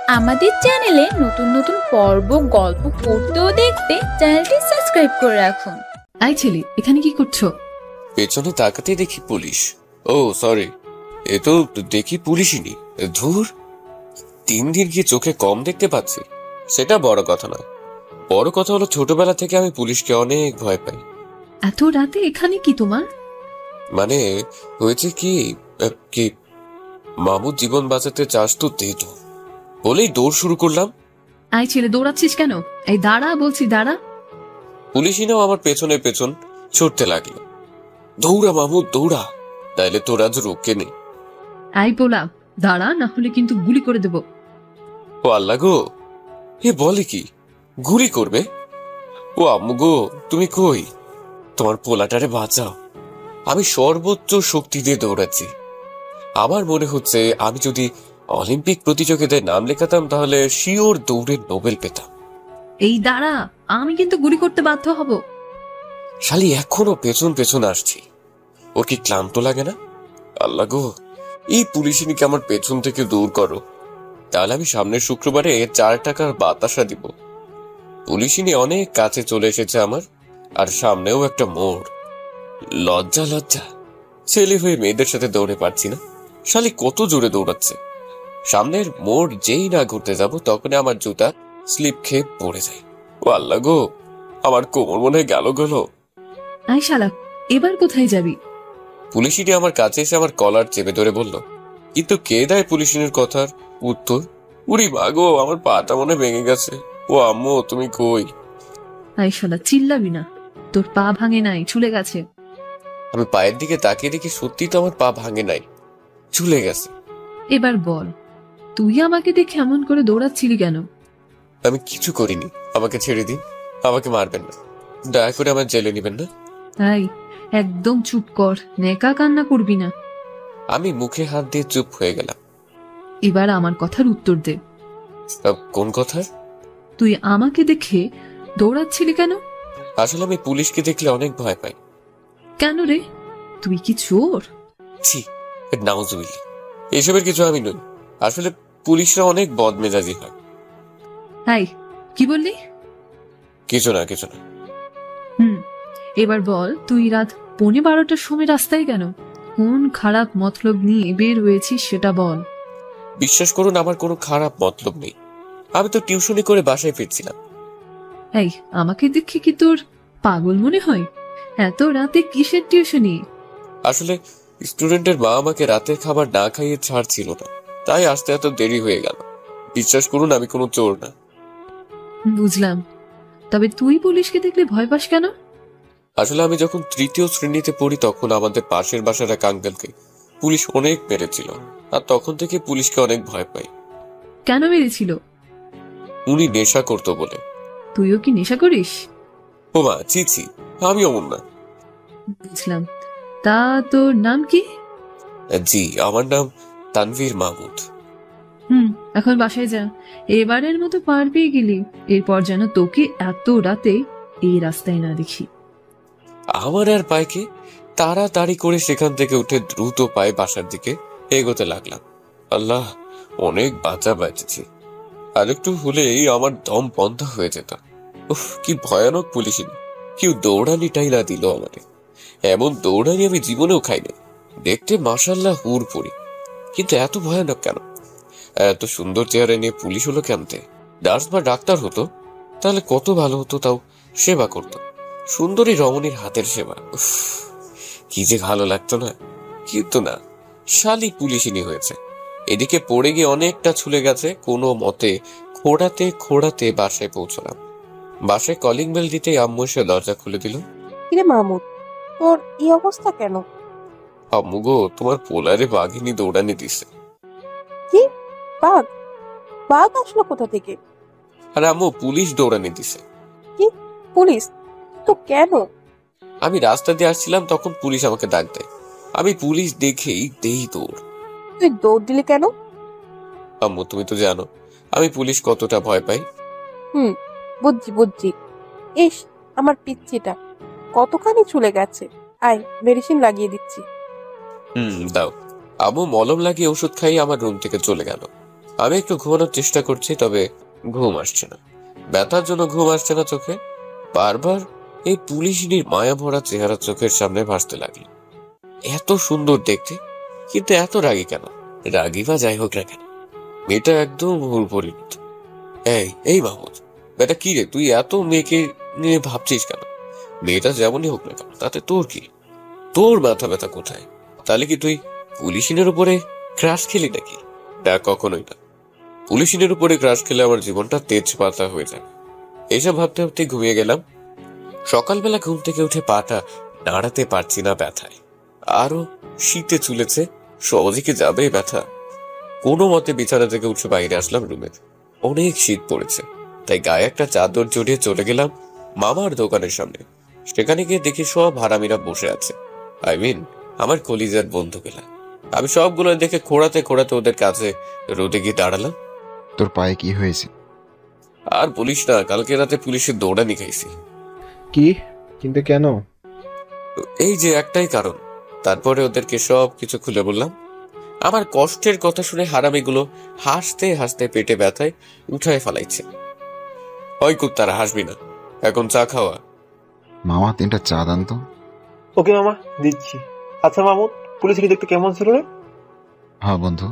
আমাদের চ্যানেলে নতুন নতুন পর্ব গল্প পড়তে ও দেখতে চ্যানেলটি সাবস্ক্রাইব করে রাখুন। আই ছেলে, এখানে কি করছো? পেছনে তাকাতে দেখি পুলিশ। ও সরি, এ তো দেখি পুলিশই নি। ধুর, 3 দিন কি চোখে কম দেখতে পাচ্ছি? সেটা বড় কথা না, বড় কথা হলো ছোটবেলা থেকে আমি পুলিশকে অনেক ভয় পাই। এত রাতে এখানে কি তোমার? মানে হয়েছে কি, কি মামুর জীবন বাঁচাতে চাস তো দে তো, বলেই দৌড় শুরু করলাম। আই ছেলে, দৌড়াচ্ছিস কেন? এই দাঁড়া বলছি, দাঁড়া। পুলিশই নাও আমার পেছনে পেছন ছুটতে লাগলো। দৌড়া মামু দৌড়া, তাইলে তোর আজ রোকে নেই। আই পোলা, দাঁড়া, না হলে কিন্তু গুলি করে দেব। ও আল্লাহ গো, এ বলে কি, গুলি করবে? ও আম্মু গো, তুমি কই? তোমার পোলাটারে বাঁচাও। আমি সর্বোচ্চ শক্তি দিয়ে দৌড়াচ্ছি। আমার মনে হচ্ছে আমি যদি অলিম্পিক প্রতিযোগিতায় নাম লেখাতাম তাহলে শিওর দৌড়ে নোবেল পেতাম। এই দাঁড়া, আমি কিন্তু গুলি করতে বাধ্য হব। শালি এখনো পেছন পেছন আসছি, ওর কি ক্লান্ত লাগে না? আল্লাহ গো, এই পুলিশিনীকে আমার পেছন থেকে দূর করো, তাহলে আমি সামনের শুক্রবারে 4 টাকার বাতাসা দিব। পুলিশিনী অনেক কাছে চলে এসেছে আমার, আর সামনেও একটা মোড়। লজ্জা লজ্জা, ছেলে হয়ে মেয়েদের সাথে দৌড়ে পারছি না। শালি কত জোরে দৌড়াচ্ছে। সামনের মোড় যেই না ঘুরতে যাব তখন আমার জুতা স্লিপ খেয়ে পড়ে যায়। ও আল্লাহ গো, আমার কোমর মনে গেল গেল। আই শালা, এবার কোথায় যাবি? পুলিশিনী আমার কাছে এসে আমার কলার চেপে ধরে বলল, কিন্তু কে দেয় পুলিশিনীর কথার উত্তর? উড়ি বাগো, আমার পাটা মনে ভেঙে গেছে। ও আম্মু তুমি কই? আই শালা, চিল্লাবি না, তোর পা ভাঙে নাই, চলে গেছে। আমি পায়ের দিকে তাকিয়ে দেখি সত্যি তো আমার পা ভাঙে নাই, চলে গেছে। এবার বল, তুই আমাকে দেখে এমন করে দৌড়াচ্ছিলি কেন? আমি কিছু করিনি, আমাকে ছেড়ে দিন, আমাকে মারবেন না, দয়া করে আমার জেলে নিবেন না। তাই একদম চুপ কর, নেকা কান্না করবি না। আমি মুখে হাত দিয়ে চুপ হয়ে গেলাম। এবার আমার কথার উত্তর দে। কোন কথা? তুই আমাকে দেখে দৌড়াচ্ছিলি কেন? আসলে আমি পুলিশকে দেখলে অনেক ভয় পাই। কেন রে, তুই কি চোর? ছি, নাউজুবিল্লাহ, এসবের কিছু আমি নই। আসলে পুলিশরা অনেক বদমেজাজি হয়। হাই, কি বললি? কিছু না কিছু না। এবার বল, তুই রাত 12:15টার সময় রাস্তায় কেন? কোন খারাপ মতলব নিয়ে বের হয়েছিস সেটা বল। বিশ্বাস করুন, আমার কোনো খারাপ মতলব নেই। আমি তো টিউশনি করে বাসায় ফিরছিলাম। এই, আমাকে দেখে কি তোর পাগল মনে হয়? এত রাতে কিসের টিউশনি? আসলে স্টুডেন্টের মা আমাকে রাতের খাবার না খাইয়ে ছাড়ছিল না, তাই আসতে এত দেরি হয়ে গেল। বিশ্বাস করুন, আমি কোনো চোর না। বুঝলাম, তবে তুই পুলিশকে দেখলে ভয় পাস কেন? আসলে আমি যখন 3য় শ্রেণীতে পড়ি তখন আমাদের পাশের বাসার এক আঙ্কেলকে পুলিশ অনেক মেরেছিল, আর তখন থেকে পুলিশকে অনেক ভয় পাই। কেন মেরেছিল? উনি নেশা করতো বলে। তুইও কি নেশা করিস? ও মা, ছি ছি, আমি অমন না। বুঝলাম, তা তোর নাম কি? জি, আমার নাম তানভীর মাহমুদ। এখন বাসায় যা, এবারের মতো পার পেয়ে গেলি। এরপর যেন তোকে এত রাতে এই রাস্তায় না দেখি। আমার আর পাইকে তাড়াতাড়ি করে সেখান থেকে উঠে দ্রুত পায়ে বাসার দিকে এগোতে লাগলাম। আল্লাহ, অনেক বাঁচা বাঁচেছি, আর একটু হলেই আমার দম বন্ধ হয়ে যেত। উফ, কি ভয়ানক পুলিশিনী, কেউ দৌড়ানি টাইলা দিল আমাকে। এমন দৌড়ানি আমি জীবনেও খাইনি। দেখতে মাশাআল্লাহ হুর পড়ি, কিন্তু এত ভয়ানক কেন? এত সুন্দর চেহারা নিয়ে পুলিশ হলো কেমতে? নার্স বা ডাক্তার হতো তাহলে কত ভালো হতো, তাও সেবা করতো। সুন্দরী রমণীর হাতের সেবা, উফ, কি যে ভালো লাগতো না। কিন্তু না, শালি পুলিশিনী হয়েছে। এদিকে পড়ে গিয়ে অনেকটা ছুলে গেছে, কোনো মতে খোঁড়াতে খোঁড়াতে বাসায় পৌঁছলাম। বাসায় কলিং বেল দিতে আম্মু এসে দরজা খুলে দিল। কিরে মাহমুদ, তোর এই অবস্থা কেন? আম্মু গো, তোমার পোলারে বাঘিনী দৌড়ানি দিছে। কি? বাঘ? বাঘ আসলো কোথা থেকে? আর আম্মু, পুলিশ দৌড়ানি দিছে। কি? পুলিশ? তো কেন? আমি রাস্তা দিয়ে আসছিলাম, তখন পুলিশ আমাকে ডাক দেয়। আমি পুলিশ দেখেই দেই দৌড়। তুই দৌড় দিলি কেন? আম্মু, তুমি তো জানো আমি পুলিশ কতটা ভয় পাই। বুঝছি বুঝছি। ইস, আমার পিচ্ছিটা কতখানি চলে গেছে। আয়, মেডিসিন লাগিয়ে দিচ্ছি। দাও। আম্মু মলম লাগিয়ে ওষুধ খাইয়ে আমার রুম থেকে চলে গেল। আমি একটু ঘুমানোর চেষ্টা করছি, তবে ঘুম আসছে না। ব্যথার জন্য ঘুম আসছে না চোখে। বারবার এই পুলিশিনীর মায়া ভরা চেহারা চোখের সামনে ভাসতে লাগলো। এত সুন্দর দেখতে, কিন্তু এত রাগী কেন? রাগী বা যাই হোক না কেন, মেয়েটা একদম ভুল পরিণত। এই মাহমুদ, বেটা কি রে, তুই এত মেয়েকে নিয়ে ভাবছিস কেন? মেয়েটা যেমনই হোক না কেন, তাতে তোর কি? তোর মাথা ব্যথা কোথায়? তাহলে কি তুই পুলিশিনের উপরে ক্রাশ খেলি নাকি? না, কখনোই না। পুলিশিনের উপরে ক্রাশ খেলে আমার জীবনটা তেজপাতা হয়ে যায়। এইসব ভাবতে ভাবতে ঘুমিয়ে গেলাম। সকালবেলা ঘুম থেকে উঠে পাটা নাড়াতে পারছি না ব্যথায়। আরো শীতে চুলেছে, সহজে কি যাবে ব্যথা? কোনো মতে বিছানা থেকে উঠে বাইরে আসলাম রুমে। অনেক শীত পড়েছে, তাই গায়ে একটা চাদর জড়িয়ে চলে গেলাম মামার দোকানের সামনে। সেখানে গিয়ে দেখি সব হারামিরা বসে আছে। আমার কলিজার বন্ধুগুলা। আমি সবগুলো দেখে খোঁড়াতে খোঁড়াতে ওদের কাছে রোদে গিয়ে দাঁড়ালাম। তোর পায়ে কি হয়েছে? আর বলিস না, কালকে রাতে পুলিশের দৌড়ানি খাইছি। কি? কিন্তু কেন? এই যে একটাই কারণ। তারপরে ওদেরকে সব কিছু খুলে বললাম। আমার কষ্টের কথা শুনে হারামিগুলো হাসতে হাসতে পেটে ব্যথায় উঠায় ফেলাইছে। ওই কুত্তারা, হাসবি না, এখন চা খাওয়া। মামা 3টা চা দান তো। ওকে মামা, দিচ্ছি। আচ্ছা মামুদ, পুলিশকে দেখতে কেমন ছিল রে? হ্যাঁ বন্ধু,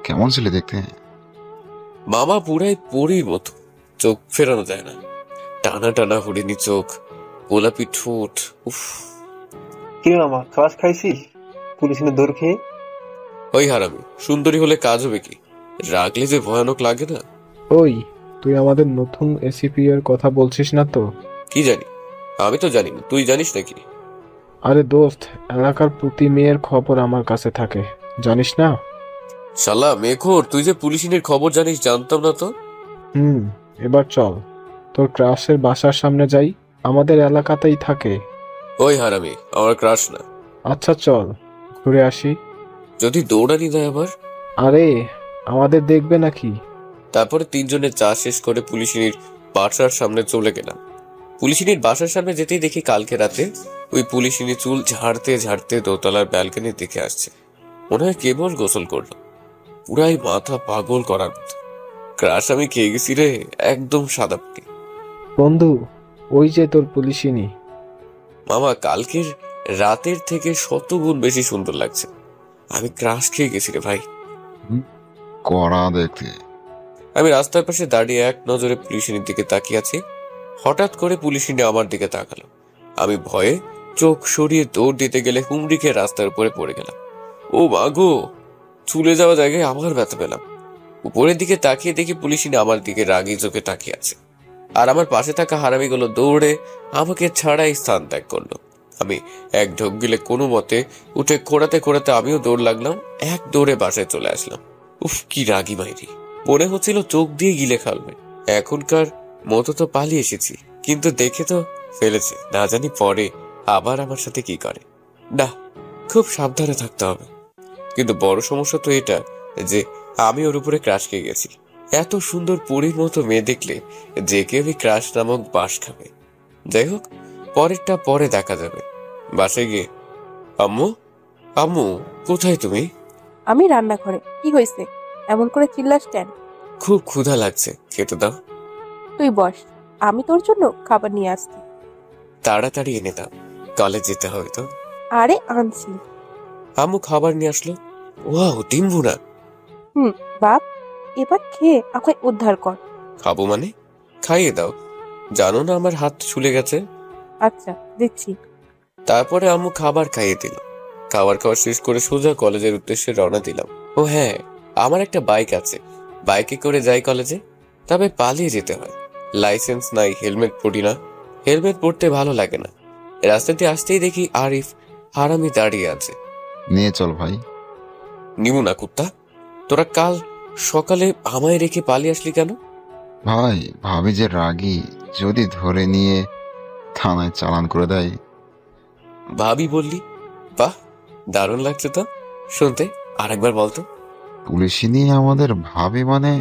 কেমন ছিল দেখতে? মামা পুরাই পরীর মতো, চোখ ফেরানো যায় না। টানা টানা হরিণী চোখ, গোলাপি ঠোঁট। উফ! কিরে মামা, ক্রাশ খাইছিস পুলিশের দৌড় খেয়ে? ওই হারামি, সুন্দরী হলে কাজ হবে কি? রাগলে যে ভয়ানক লাগে না। ওই, তুই আমাদের নতুন এসিপি এর কথা বলছিস না তো? কি জানি? আমি তো জানি না, তুই জানিস নাকি? আরে দোস্ত, এলাকার প্রতি মেয়ের খবর আমার কাছে থাকে, জানিস না? শালা মেঘর, তুই যে পুলিশিনের খবর জানিস জানতাম না তো। এবার চল, তোর ক্রাশের বাসার সামনে যাই, আমাদের এলাকাতেই থাকে। ওই হারামি আমার ক্রাশ না। আচ্ছা চল, ঘুরে আসি। যদি দৌড়ানি দেয় আবার? আরে, আমাদের দেখবে নাকি? তারপরে 3 জনের চা শেষ করে পুলিশিনীর বাসার সামনে চলে গেলাম। পুলিশিনীর বাসার সামনে যেতেই দেখি কালকে রাতে ওই পুলিশিনী চুল ঝাড়তে ঝাড়তে দোতলার ব্যালকনির দিকে আসছে। মনে হয় কেবল গোসল করলো। পুরাই মাথা পাগল করার মতো। ক্রাশ আমি খেয়ে গেছি রে, একদম সাদা পুটি। বন্ধু, ওই যে তোর পুলিশিনী। মামা, কালকের রাতের থেকে 100 গুণ বেশি সুন্দর লাগছে। আমি ক্রাশ খেয়ে গেছি রে ভাই। কড়া দেখতে। আমি রাস্তার পাশে দাঁড়িয়ে এক নজরে পুলিশিনীর দিকে তাকিয়ে আছি। হঠাৎ করে পুলিশিনী আমার দিকে তাকালো। আমি ভয়ে চোখ সরিয়ে দৌড় দিতে গেলে হুমড়ি খেয়ে রাস্তার উপরে পড়ে গেলাম। ও মাগো! চুলে যাওয়া জায়গায় আবার ব্যথা পেলাম। উপরের দিকে তাকিয়ে দেখি পুলিশিনী আমার দিকে রাগী চোখে তাকিয়ে আছে। আর আমার পাশে থাকা হারামিগুলো দৌড়ে আমাকে ছাড়াই স্থান ত্যাগ করলো। আমি এক ঢোক গিলে কোনো মতে উঠে খোঁড়াতে খোঁড়াতে আমিও দৌড় লাগলাম। এক দৌড়ে বাসায় চলে আসলাম। উফ, কি রাগী মাইরি! মনে হচ্ছিল চোখ দিয়ে গিলে খালবে। এখনকার মতো তো পালিয়ে এসেছি, কিন্তু দেখে তো ফেলেছে, না জানি পরে আবার আমার সাথে কি করে। না, খুব সাবধানে থাকতে হবে। কিন্তু বড় সমস্যা তো এটা যে আমি ওর উপরে ক্রাশ খেয়ে গেছি। এত সুন্দর পরীর মতো মেয়ে দেখলে যে কেউই ক্রাশ নামক বাস খাবে। যাই হোক, পরেরটা পরে দেখা যাবে। বাসায় গিয়ে, আম্মু আম্মু কোথায় তুমি? আমি রান্নাঘরে। কি হয়েছে? এমন করে চিল্লাস কেন? খুব ক্ষুধা লাগছে, খেতে দাও। তুই বস, আমি তোর জন্য খাবার নিয়ে আসছি। তাড়াতাড়ি এনে দাও, কলেজ যেতে হবে তো। আরে আনছি। আম্মু খাবার নিয়ে আসলো। ওয়াও, ডিম ভুনা। বাপ, এবার খেয়ে আমায় উদ্ধার কর। খাবো মানে? খাইয়ে দাও, জানো না আমার হাত ছুলে গেছে। আচ্ছা, দিচ্ছি। তারপরে আম্মু খাবার খাইয়ে দিল। খাবার খাওয়া শেষ করে সোজা কলেজের উদ্দেশ্যে রওনা দিলাম। ও হ্যাঁ, আমার একটা বাইক আছে, বাইকে করে যাই কলেজে। তবে পালিয়ে যেতে হয়, লাইসেন্স নাই, হেলমেট পরি না। হেলমেট পরতে ভালো লাগে না। রাস্তাতে আসতেই দেখি আরিফ হারামি দাঁড়িয়ে আছে। নিয়ে চল ভাই। নিমু না কুত্তা, তোরা কাল সকালে আমায় রেখে পালিয়ে আসলি কেন? ভাই, ভাবি যে রাগী, যদি ধরে নিয়ে থানায় চালান করে দেয়। ভাবি বললি? বাহ, দারুণ লাগছে তো শুনতে। আরেকবার বলতো। পুলিশই নিয়ে আমাদের ভাবি মানে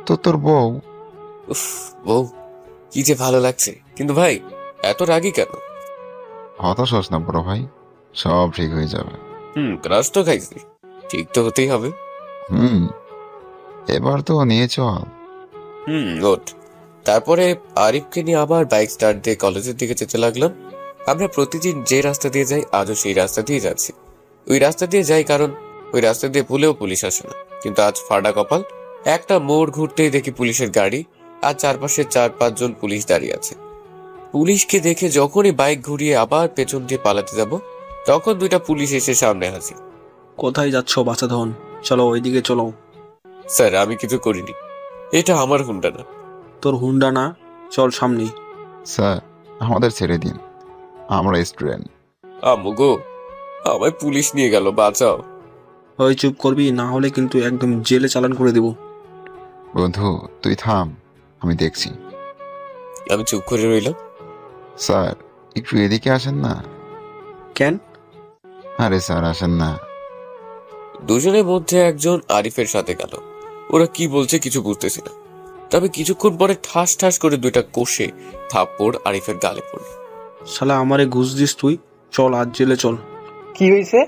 তো তোর বউ। উফ, বউ, কি যে ভালো লাগছে। কিন্তু ভাই, এত রাগী কেন? হতাশ হস না বড় ভাই, সব ঠিক হয়ে যাবে। ক্রাশ তো খাইছি, ঠিক তো হতেই হবে। হুম এবার তো নিয়ে চল। ওঠ। তারপরে আরিফকে নিয়ে আবার বাইক স্টার্ট দিয়ে কলেজের দিকে যেতে লাগলাম। আমরা প্রতিদিন যে রাস্তা দিয়ে যাই আজও সেই রাস্তা দিয়ে যাচ্ছি। ওই রাস্তা দিয়ে যাই কারণ ওই রাস্তা দিয়ে ভুলেও পুলিশ আসে না। কিন্তু আজ ফাটা কপাল, একটা মোড় ঘুরতেই দেখি পুলিশের গাড়ি আর চারপাশে 4-5 জন পুলিশ দাঁড়িয়ে আছে। পুলিশকে দেখে যখনই বাইক ঘুরিয়ে আবার পেছন দিয়ে পালাতে যাব তখন 2টা পুলিশ এসে সামনে হাজির। কোথায় যাচ্ছ বাছাধন? চলো ওইদিকে চলো। স্যার, আমি কিছু করিনি, এটা আমার হুন্ডা না। তোর হুন্ডা না, চল সামনে। স্যার, আমাদের ছেড়ে দিন, আমরা স্টুডেন্ট। আম্মু গো, আমায় পুলিশ নিয়ে গেল, বাঁচাও। ওই চুপ করবি, না হলে কিন্তু একদম জেলে চালান করে দেব। বন্ধু তুই থাম, আমি দেখছি। আমি চুপ করে রইলাম। স্যার একটু এদিকে আসেন না। কেন? আরে স্যার আসেন না। দুজনের মধ্যে একজন আরিফের সাথে গেল। ওরা কি বলছে কিছু বুঝতেছি না, তবে কিছুক্ষণ পরে ঠাস ঠাস করে 2টা কষে থাপ্পড় আরিফের গালে পড়ল। শালা আমারে ঘুষ দিস তুই, চল আজ জেলে চল। কি হয়েছে?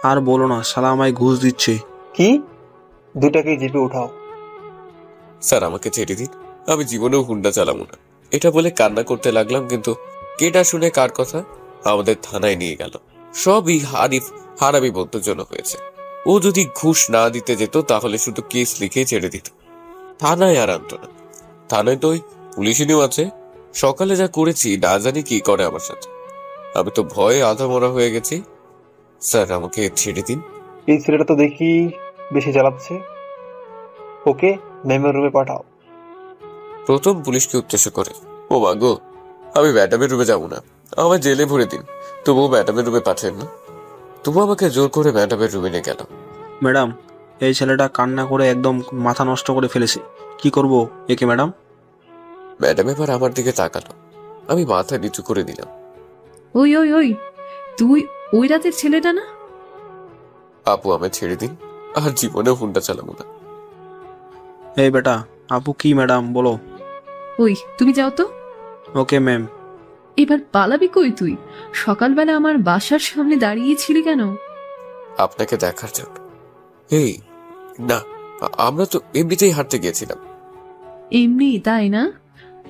আর বলো না, শালা আমায় ঘুষ দিচ্ছে। কি? 2টাকে জিপে উঠাও। স্যার আমাকে ছেড়ে দিন, আমি জীবনেও হুন্ডা চালাবো না। এটা বলে কান্না করতে লাগলাম, কিন্তু কেটা শুনে কার কথা আমাদের থানায় নিয়ে গেল। সবই আরিফ হারামি বন্ধুর জন্য হয়েছে। ও যদি ঘুষ না দিতে যেত তাহলে শুধু কেস লিখে ছেড়ে দিত, থানায় আর আনতো না। থানায় তো ওই পুলিশিনিও আছে। সকালে যা করেছি না জানি কি করে আমার সাথে। আমি তো ভয়ে আধা মরা হয়ে গেছি। স্যার আমাকে ছেড়ে দিন। এই ছেলেটা তো দেখি বেশি চালাচ্ছে, ওকে ম্যামের রুমে পাঠাও। প্রথম পুলিশকে উদ্দেশ্য করে, ও মা গো, আমি ম্যাডামের রুমে যাবো না, আমার জেলে ভরে দিন, তবুও ম্যাডামের রুমে পাঠাবেন না। তবু আমাকে জোর করে ম্যাডামের রুমে নিয়ে গেল। ম্যাডাম, এই ছেলেটা কান্না করে একদম মাথা নষ্ট করে ফেলেছে, কি করব একে ম্যাডাম? ম্যাডাম এবার আমার দিকে তাকালো। আমি মাথা নিচু করে দিলাম। ওই ওই ওই, তুই ওই রাতের ছেলেটা না? আপু আমায় ছেড়ে দিন, আর জীবনেও হুন্ডা চালাবো না। এই বেটা, আপু কি ম্যাডাম বলো। ওই তুমি যাও তো। Okay ma'am. এবার পালাবি কই তুই? সকালবেলা আমার বাসার সামনে দাঁড়িয়েছিলি কেন? আপনাকে দেখার জন্য। এই না, আমরা তো এমনিতেই হাঁটতে গিয়েছিলাম। এমনি তাই না?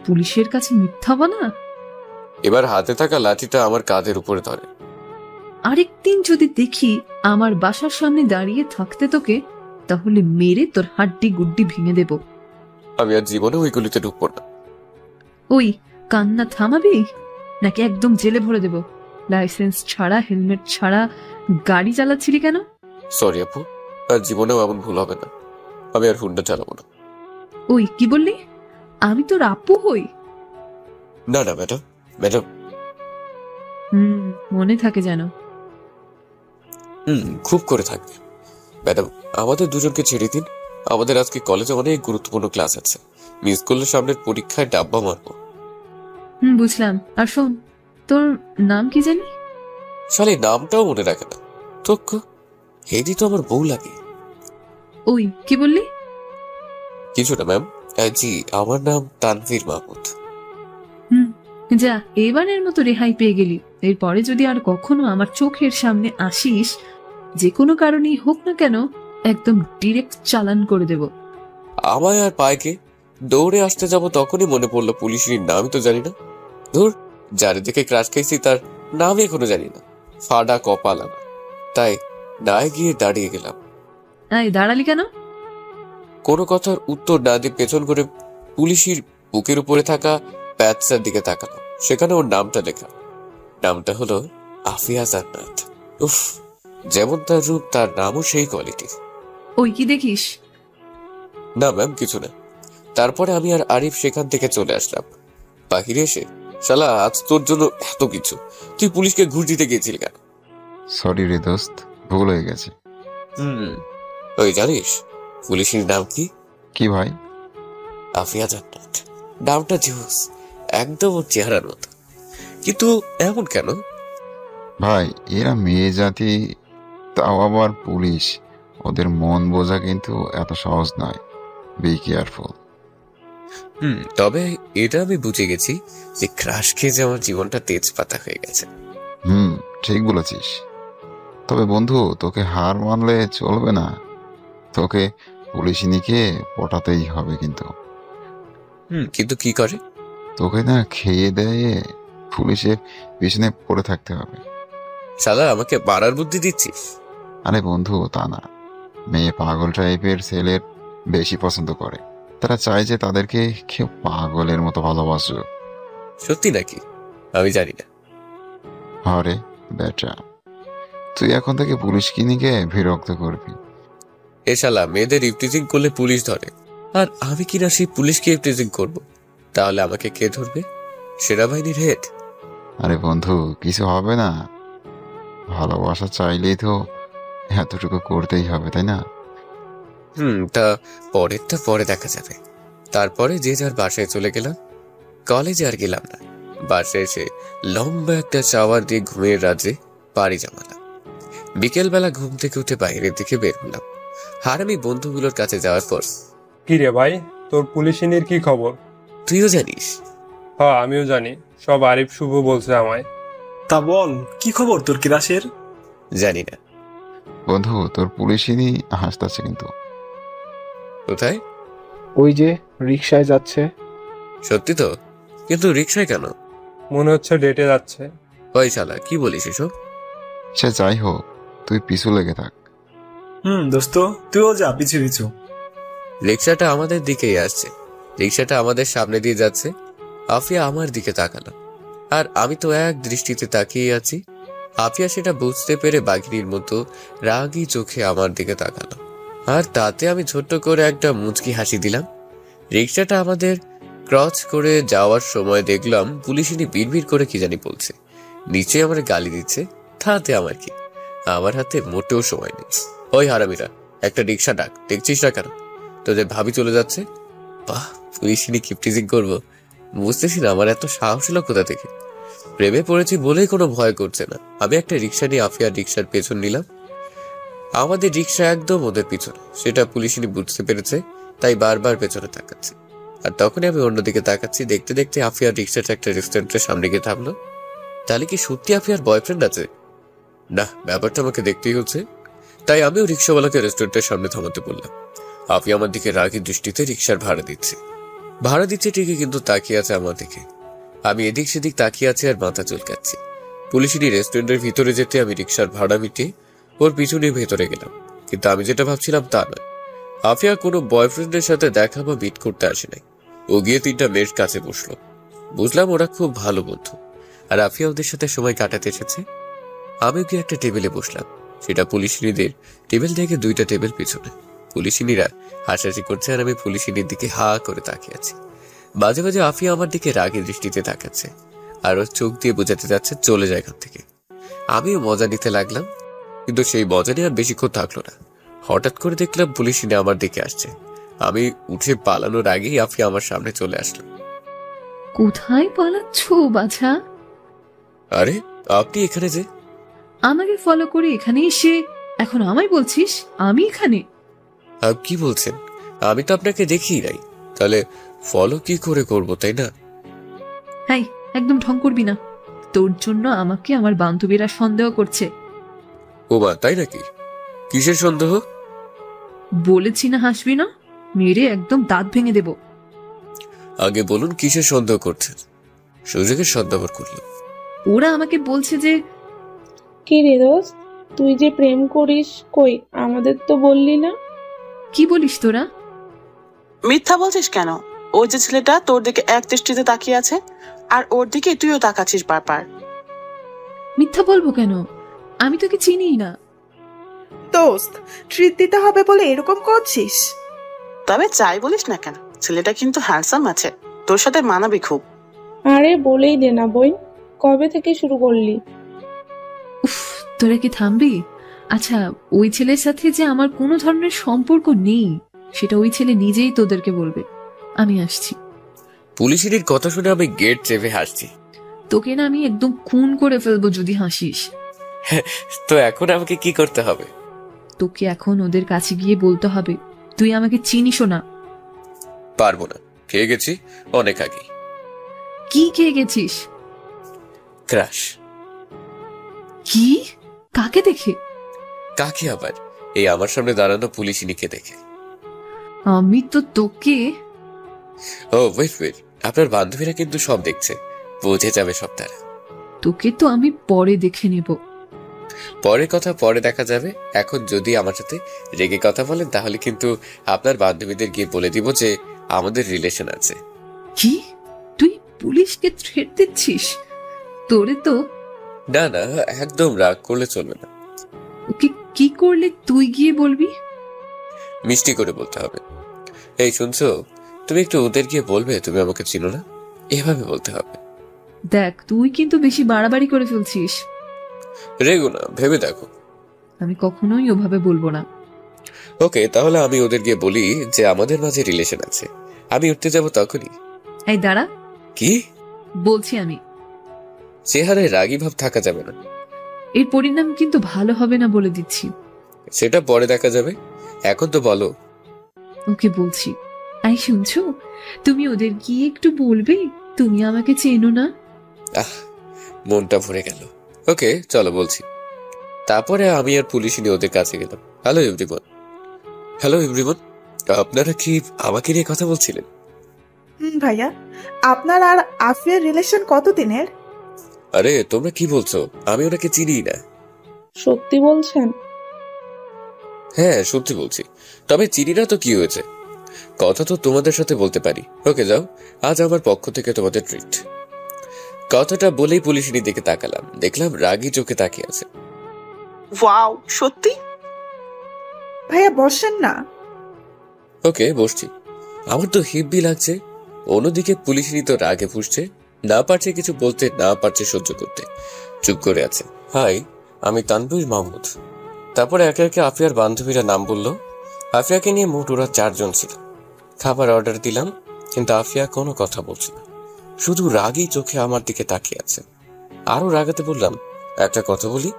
পুলিশের কাছে মিথ্যা বলা। এবার হাতে থাকা লাঠিটা আমার কাঁধের উপরে ধরে। আরেকদিন যদি দেখি আমার বাসার সামনে দাঁড়িয়ে থাকতে তোকে, তাহলে মেরে তোর হাড্ডি গুড্ডি ভেঙে দেব। আমি আর জীবনে ওই গলিতে ঢুকবো না। ওই কান্না থামাবি নাকি একদম জেলে ভরে দেব? লাইসেন্স ছাড়া, হেলমেট ছাড়া গাড়ি চালাচ্ছিলি কেন? সরি আপু, আর জীবনেও এমন ভুল হবে না। আমি আর হুন্ডা চালাবো না। ওই কি বললি? আমি তোর আপু হই? না না ম্যাডাম, ম্যাডাম। মনে থাকে যেন। খুব করে থাকবে। ম্যাডাম, আমাদের দুজনকে ছেড়ে দিন। আমাদের আজকে কলেজে অনেক গুরুত্বপূর্ণ ক্লাস আছে। মিস করলে সামনের পরীক্ষায় ডাব্বা মারবো। বুঝলাম। আর শোন, তোর নাম কি জানি? শালি নামটাও মনে রাখে না। তোক হেদি তো আমার বউ লাগে। ওই কি বললি? কিছু না ম্যাম। জি, আমার নাম তানভীর মাহমুদ। যা, এবারের মতো রেহাই পেয়ে গেলি। এরপরে যদি আর কখনো আমার চোখের সামনে আসিস, যে কোনো কারণেই হোক না কেন, একদম ডিরেক্ট চালান করে দেব। আমায় আর পায়কে দৌড়ে আসতে যাব তখনই মনে পড়লো পুলিশের নামই তো জানি না। ধুর, যার দিকে ক্রাশ খাইছি তার নাম এখনো জানি না। ফাডা কপাল আমার। তাই নাই গিয়ে দাঁড়িয়ে গেলাম। এই দাঁড়ালি কেন? কোনো কথার উত্তর না দিয়ে পেছন করে পুলিশের বুকের উপরে থাকা প্যাচটার দিকে তাকালো। সেখানে ওর নামটা লেখা। নামটা হলো আফিয়া জান্নাত। উফ, যেমন তার রূপ তার নামও সেই কোয়ালিটির। ওই কি দেখিস? না ম্যাম, কিছু না। তারপরে আমি আর আরিফ সেখান থেকে চলে আসলাম। বাহিরে এসে, শালা আজ তোর জন্য এত কিছু, তুই পুলিশকে ঘুষ দিতে গিয়েছিলি কেন? সরি রে দোস্ত, ভুল হয়ে গেছে। ওই জানিস পুলিশের নাম কি? কি ভাই? আফিয়া জান্নাত। নামটা জুস, একদম ওর চেহারার মতো। কিন্তু এমন কেন? ভাই এরা মেয়ে জাতি, তাও আবার পুলিশ, ওদের মন বোঝা কিন্তু এত সহজ নয়। Be careful. তবে এটা আমি বুঝে গেছি যে ক্রাশ খেয়ে যে আমার জীবনটা তেজপাতা হয়ে গেছে। ঠিক বলেছিস। তবে বন্ধু, তোকে হার মানলে চলবে না। তোকে পুলিশিনীকে পটাতেই হবে কিন্তু। কিন্তু কি করে? তোকে না খেয়ে দেয়ে পুলিশের পিছনে পড়ে থাকতে হবে। শালা আমাকে মারার বুদ্ধি দিচ্ছিস? আরে বন্ধু, তা না, মেয়ে পাগল টাইপের ছেলের বেশি পছন্দ করে। তারা চায় যে তাদেরকে কেউ পাগলের মতো ভালোবাসুক। সত্যি নাকি? আমি জানি না। আরে বেটা, তুই এখন থেকে পুলিশকিনিকে বিরক্ত করবি। এ শালা মেয়েদের ইফটিজিং করলে পুলিশ ধরে, আর আমি কিনা সেই পুলিশকে ইফটিজিং করব? তাহলে আমাকে কে ধরবে? সেনাবাহিনীর হেড? আরে বন্ধু, কিছু হবে না। ভালোবাসা চাইলেই তো এতটুকু করতেই হবে, তাই না? তা পরেরটা পরে দেখা যাবে। তারপরে যে যার বাসায় চলে গেলাম। কলেজে আর গেলাম না। বাসায় এসে লম্বা একটা শাওয়ার দিয়ে ঘুমের রাজ্যে পাড়ি জমালাম। বিকেলবেলা ঘুম থেকে উঠে বাইরের দিকে বের হলাম। হারামি বন্ধুগুলোর কাছে যাওয়ার পর, কি রে ভাই, তোর পুলিশিনীর কি খবর? তুইও জানিস? হ্যাঁ, আমিও জানি। সব আরিফ শুভ বলছে আমায়। তা বল, কি খবর তোর ক্রাশের? জানি না। বন্ধু, তোর পুলিশিনি হাসতাছে কিন্তু। কোথায়? ওই যে রিকশায় যাচ্ছে। সত্যি তো? কিন্তু রিক্সায় কেন? মনে হচ্ছে ডেটে যাচ্ছে। ওই শালা কি বলিস এসব? সে যাই হোক, তুই পিছু লেগে থাক। দোস্ত, তুইও যা পিছু পিছু। রিক্সাটা আমাদের দিকেই আসছে। রিক্সাটা আমাদের সামনে দিয়ে যাচ্ছে। আফিয়া আমার দিকে তাকালো, আর আমি তো এক দৃষ্টিতে তাকিয়ে আছি। আফিয়া সেটা বুঝতে পেরে বাঘিনীর মতো রাগী চোখে আমার দিকে তাকালো, আর তাতে আমি ছোট্ট করে একটা মুচকি হাসি দিলাম। রিক্সাটা আমাদের ক্রস করে যাওয়ার সময় দেখলাম পুলিশিনী বিড়বিড় করে কি জানি বলছে। নিচে আমার গালি দিচ্ছে। তাতে আমার কি? আমার হাতে মোটেও সময় নেই। ওই হারামিরা, একটা রিক্সা ডাক, দেখছিস না কেন? তোদের ভাবি চলে যাচ্ছে। বাহ, পুলিশিনী কিপটিজিং করবো? বুঝতেছি না আমার এত সাহস হলো কোথা থেকে। প্রেমে পড়েছি বলেই কোনো ভয় করছে না। আমি একটা রিক্সা নিয়ে আফিয়ার রিক্সার পেছন নিলাম। আমাদের রিক্সা একদম ওদের পিছনে, সেটা পুলিশিনী বুঝতে পেরেছে, তাই বারবার পেছনে তাকাচ্ছে। আর তখনই আমি অন্যদিকে তাকাচ্ছি। দেখতে দেখতে আফিয়ার রিক্সাটা একটা রেস্টুরেন্টের সামনে গিয়ে থামলো। তাহলে কি সত্যি আফিয়ার বয়ফ্রেন্ড আছে? না, ব্যাপারটা আমাকে দেখতেই হচ্ছে। তাই আমিও রিক্সাওয়ালাকে রেস্টুরেন্টের সামনে থামাতে বললাম। আফিয়া আমার দিকে রাগী দৃষ্টিতে রিক্সার ভাড়া দিচ্ছে ঠিকই, কিন্তু তাকিয়ে আছে আমার দিকে। আমি এদিক সেদিক তাকিয়ে আছি আর মাথা চুলকাচ্ছি। পুলিশিনী রেস্টুরেন্টের ভিতরে যেতে আমি রিক্সার ভাড়া মিটিয়ে ওর পিছু নিয়ে ভেতরে গেলাম। কিন্তু আমি যেটা ভাবছিলাম তা নয়। আফিয়া কোনো বয়ফ্রেন্ডের সাথে দেখা বা মিট করতে আসে নাই। ও গিয়ে 3টা মেয়ের কাছে বসলো। বুঝলাম ওরা খুব ভালো বন্ধু, আর আফিয়া ওদের সাথে সময় কাটাতে এসেছে। আমিও গিয়ে একটা টেবিলে বসলাম। সেটা পুলিশিনীদের টেবিল থেকে 2টা টেবিল পিছনে। পুলিশিনীরা হাসাহাসি করছে, আর আমি পুলিশিনীর দিকে হা করে তাকিয়ে আছি। মাঝে মাঝে আফিয়া আমার দিকে রাগী দৃষ্টিতে তাকাচ্ছে, আর ওর চোখ দিয়ে বোঝাতে যাচ্ছে চলে যায় এখান থেকে। আমিও মজা নিতে লাগলাম, কিন্তু সেই মজা নিয়ে আর বেশিক্ষণ থাকলো না। হঠাৎ করে দেখলাম পুলিশিনী আমার দিকে আসছে। আমি উঠে পালানোর আগেই আফিয়া আমার সামনে চলে আসলো। কোথায় পালাচ্ছ বাছা? আরে আপনি এখানে যে? আমাকে ফলো করে এখানে এসে এখন আমায় বলছিস আমি এখানে? কি বলছেন? আমি তো আপনাকে দেখিই নাই, তাহলে ফলো কি করে করবো, তাই না? হাই, একদম ঢং করবি না। তোর জন্য আমাকে আমার বান্ধবীরা সন্দেহ করছে। ও মা, তাই নাকি? কিসের সন্দেহ? বলেছি না হাসবি না, মেরে একদম দাঁত ভেঙে দেব। আগে বলুন কিসের সন্দেহ করছেন? সুযোগের সন্দেহ করলো। ওরা আমাকে বলছে যে কি রে দোস্ত, তুই যে প্রেম করিস, কই আমাদের তো বললি না? কি বলিস তোরা? মিথ্যা বলছিস কেন? ওই যে ছেলেটা তোর দিকে এক দৃষ্টিতে তাকিয়ে আছে, আর ওর দিকে তুইও তাকাচ্ছিস বারবার। মিথ্যা বলবো কেন? আমি তোকে চিনিই না। দোস্ত, ট্রিট দিতে হবে বলে এরকম করছিস? তবে চাই বলিস না কেন, ছেলেটা কিন্তু হ্যান্ডসাম আছে, তোর সাথে মানাবি খুব। আরে বলেই দে না বই, কবে থেকে শুরু করলি? উফ, তোরা কি থামবি? আচ্ছা, ওই ছেলের সাথে যে আমার কোনো ধরনের সম্পর্ক নেই সেটা ওই ছেলে নিজেই তোদেরকে বলবে। আমি আসছি। পুলিশের কথা শুনে আমি গেট চেপে হাসছি। তোকে না আমি একদম খুন করে ফেলবো যদি হাসিস। তো এখন আমাকে কি করতে হবে? তোকে এখন ওদের কাছে গিয়ে বলতে হবে তুই আমাকে চিনিসও না। পারবো না, খেয়ে গেছি অনেক আগে। কি খেয়ে গেছিস? ক্রাশ। কি? কাকে দেখে? কাকে আবার? এই আমার সামনে দাঁড়ানো পুলিশিনীকে দেখে। আমি তো তোকে ও ওয়েট ওয়েট, আপনার বান্ধবীরা কিন্তু সব দেখছে, বুঝে যাবে সব তারা। তোকে তো আমি পরে দেখে নেব। পরের কথা পরে দেখা যাবে। এখন যদি আমার সাথে রেগে কথা বলেন তাহলে কিন্তু আপনার বান্ধবীদের গিয়ে বলে দিব যে আমাদের রিলেশন আছে। কি তুই পুলিশকে থ্রেট দিচ্ছিস? তোরে তো না না, একদম রাগ করলে চলবে না। ওকে কি করলে তুই গিয়ে বলবি? মিষ্টি করে বলতে হবে। এই শুনছো, তুমি একটু ওদের গিয়ে বলবে তুমি আমাকে চিনো না, এভাবে বলতে হবে। দেখ তুই কিন্তু বেশি বাড়াবাড়ি করে ফেলছিস। রেগো না, ভেবে দেখো। আমি কখনোই ওভাবে বলবো না। ওকে, তাহলে আমি ওদের গিয়ে বলি যে আমাদের মাঝে রিলেশন আছে। আমি উঠতে যাব তখনই। এই দাঁড়া, কি বলছি আমি। চেহারায় রাগী ভাব থাকা যাবে না। এর পরিণাম কিন্তু ভালো হবে না বলে দিচ্ছি। সেটা পরে দেখা যাবে, এখন তো বলো। ওকে বলছি। আই শুনছো, তুমি ওদের গিয়ে একটু বলবে তুমি আমাকে চেনো না। মনটা ভরে গেল। ওকে চলো বলছি। তারপরে আমি আর পুলিশ নিয়ে ওদের কাছে গেলাম। হ্যালো এভরিওয়ান, হ্যালো এভরিওয়ান, আপনারা কি আমাকে নিয়ে কথা বলছিলেন? ভাইয়া, আপনার আর আফিয়ার রিলেশন কতদিনের? আরে তোমরা কি বলছো? আমি ওনাকে চিনি না। সত্যি বলছেন? হ্যাঁ সত্যি বলছি, তবে চিনি না তো কি হয়েছে, কথা তো তোমাদের সাথে বলতে পারি। ওকে যাও, আজ আমার পক্ষ থেকে তোমাদের ট্রিট। কথাটা বলেই পুলিশের দিকে তাকালাম, দেখলাম রাগী চোখে তাকিয়ে আছে। ওয়াও, সত্যি? ভাইয়া বসেন না। ওকে বসছি। আমার তো হিব্বি লাগছে। অন্যদিকে পুলিশেরই তো রাগে ফুসছে, না পারছে কিছু বলতে, না পারছে সহ্য করতে, চুপ করে আছে। হাই, আমি তানভীর মাহমুদ। তারপরে একে একে আফিয়ার বান্ধবীরা নাম বললো। আফিয়াকে নিয়ে মোট ওরা 4 জন ছিল। খাবার অর্ডার দিলাম, কিন্তু আফিয়া কোনো কথা বলছে না, শুধু রাগী চোখে আমার দিকে তাকিয়ে আছে। আরো রাগাতে বললাম, একটা কথা বলি।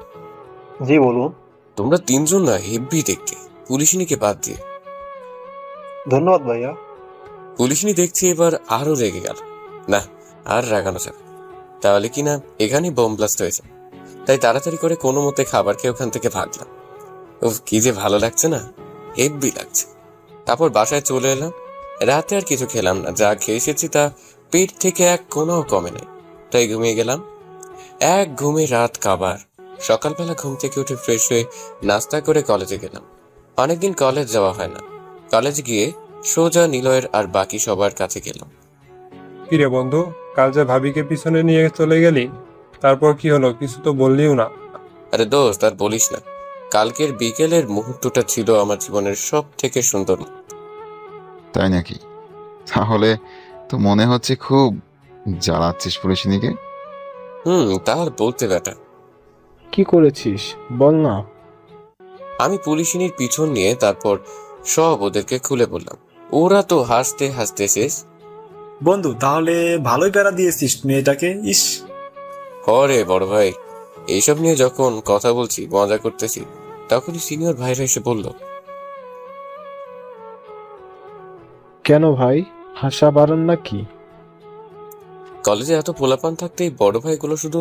জি বলুন। তোমরা 3 জন না হেব্বি দেখতে, পুলিশিনীকে বাদ দিয়ে। ধন্যবাদ ভাইয়া। পুলিশিনী দেখছি এবার আরো রেগে গেল। না আর রাগানো যাবে, তাহলে কিনা এখানে বোম ব্লাস্ট হয়েছে। তাই তাড়াতাড়ি করে কোনো মতে খাবার খেয়ে ওখান থেকে ভাগলাম। উফ কি যে ভালো লাগছে না, হেব্বি লাগছে। তারপর বাসায় চলে এলাম। রাতে আর কিছু খেলাম না, যা খেয়ে এসেছি তা পেট থেকে এক কোনাও কমে নাই, তাই ঘুমিয়ে গেলাম। এক ঘুমে রাত কাবার। সকালবেলা ঘুম থেকে উঠে ফ্রেশ হয়ে নাস্তা করে কলেজে গেলাম। অনেকদিন কলেজ যাওয়া হয় না। কলেজ গিয়ে সোজা নিলয়ের আর বাকি সবার কাছে গেলাম। কিরে বন্ধু, কাল যে ভাবিকে পিছনে নিয়ে চলে গেলি, তারপর কি হলো? কিছু তো বললিও না। আরে দোস্ত আর বলিস না, কালকের বিকেলের মুহূর্তটা ছিল আমার জীবনের সব থেকে সুন্দর। তাই নাকি? তাহলে তো মনে হচ্ছে খুব জ্বালাচ্ছিস পুলিশিনীকে। তার বলতে বেটা। কি করেছিস বল না। আমি পুলিশিনীর পিছন নিয়ে তারপর সব ওদেরকে খুলে বললাম। ওরা তো হাসতে হাসতে শেষ। বন্ধু তাহলে ভালোই প্যারা দিয়েছিস মেয়েটাকে। ইস হরে বড় ভাই, এইসব নিয়ে যখন কথা বলছি, মজা করতেছি, তখনই সিনিয়র ভাইরা এসে বলল, কেন ভাই, হাসা বারণ নাকি? কলেজে এত পোলাপান থাকতেই বড় ভাইগুলো শুধু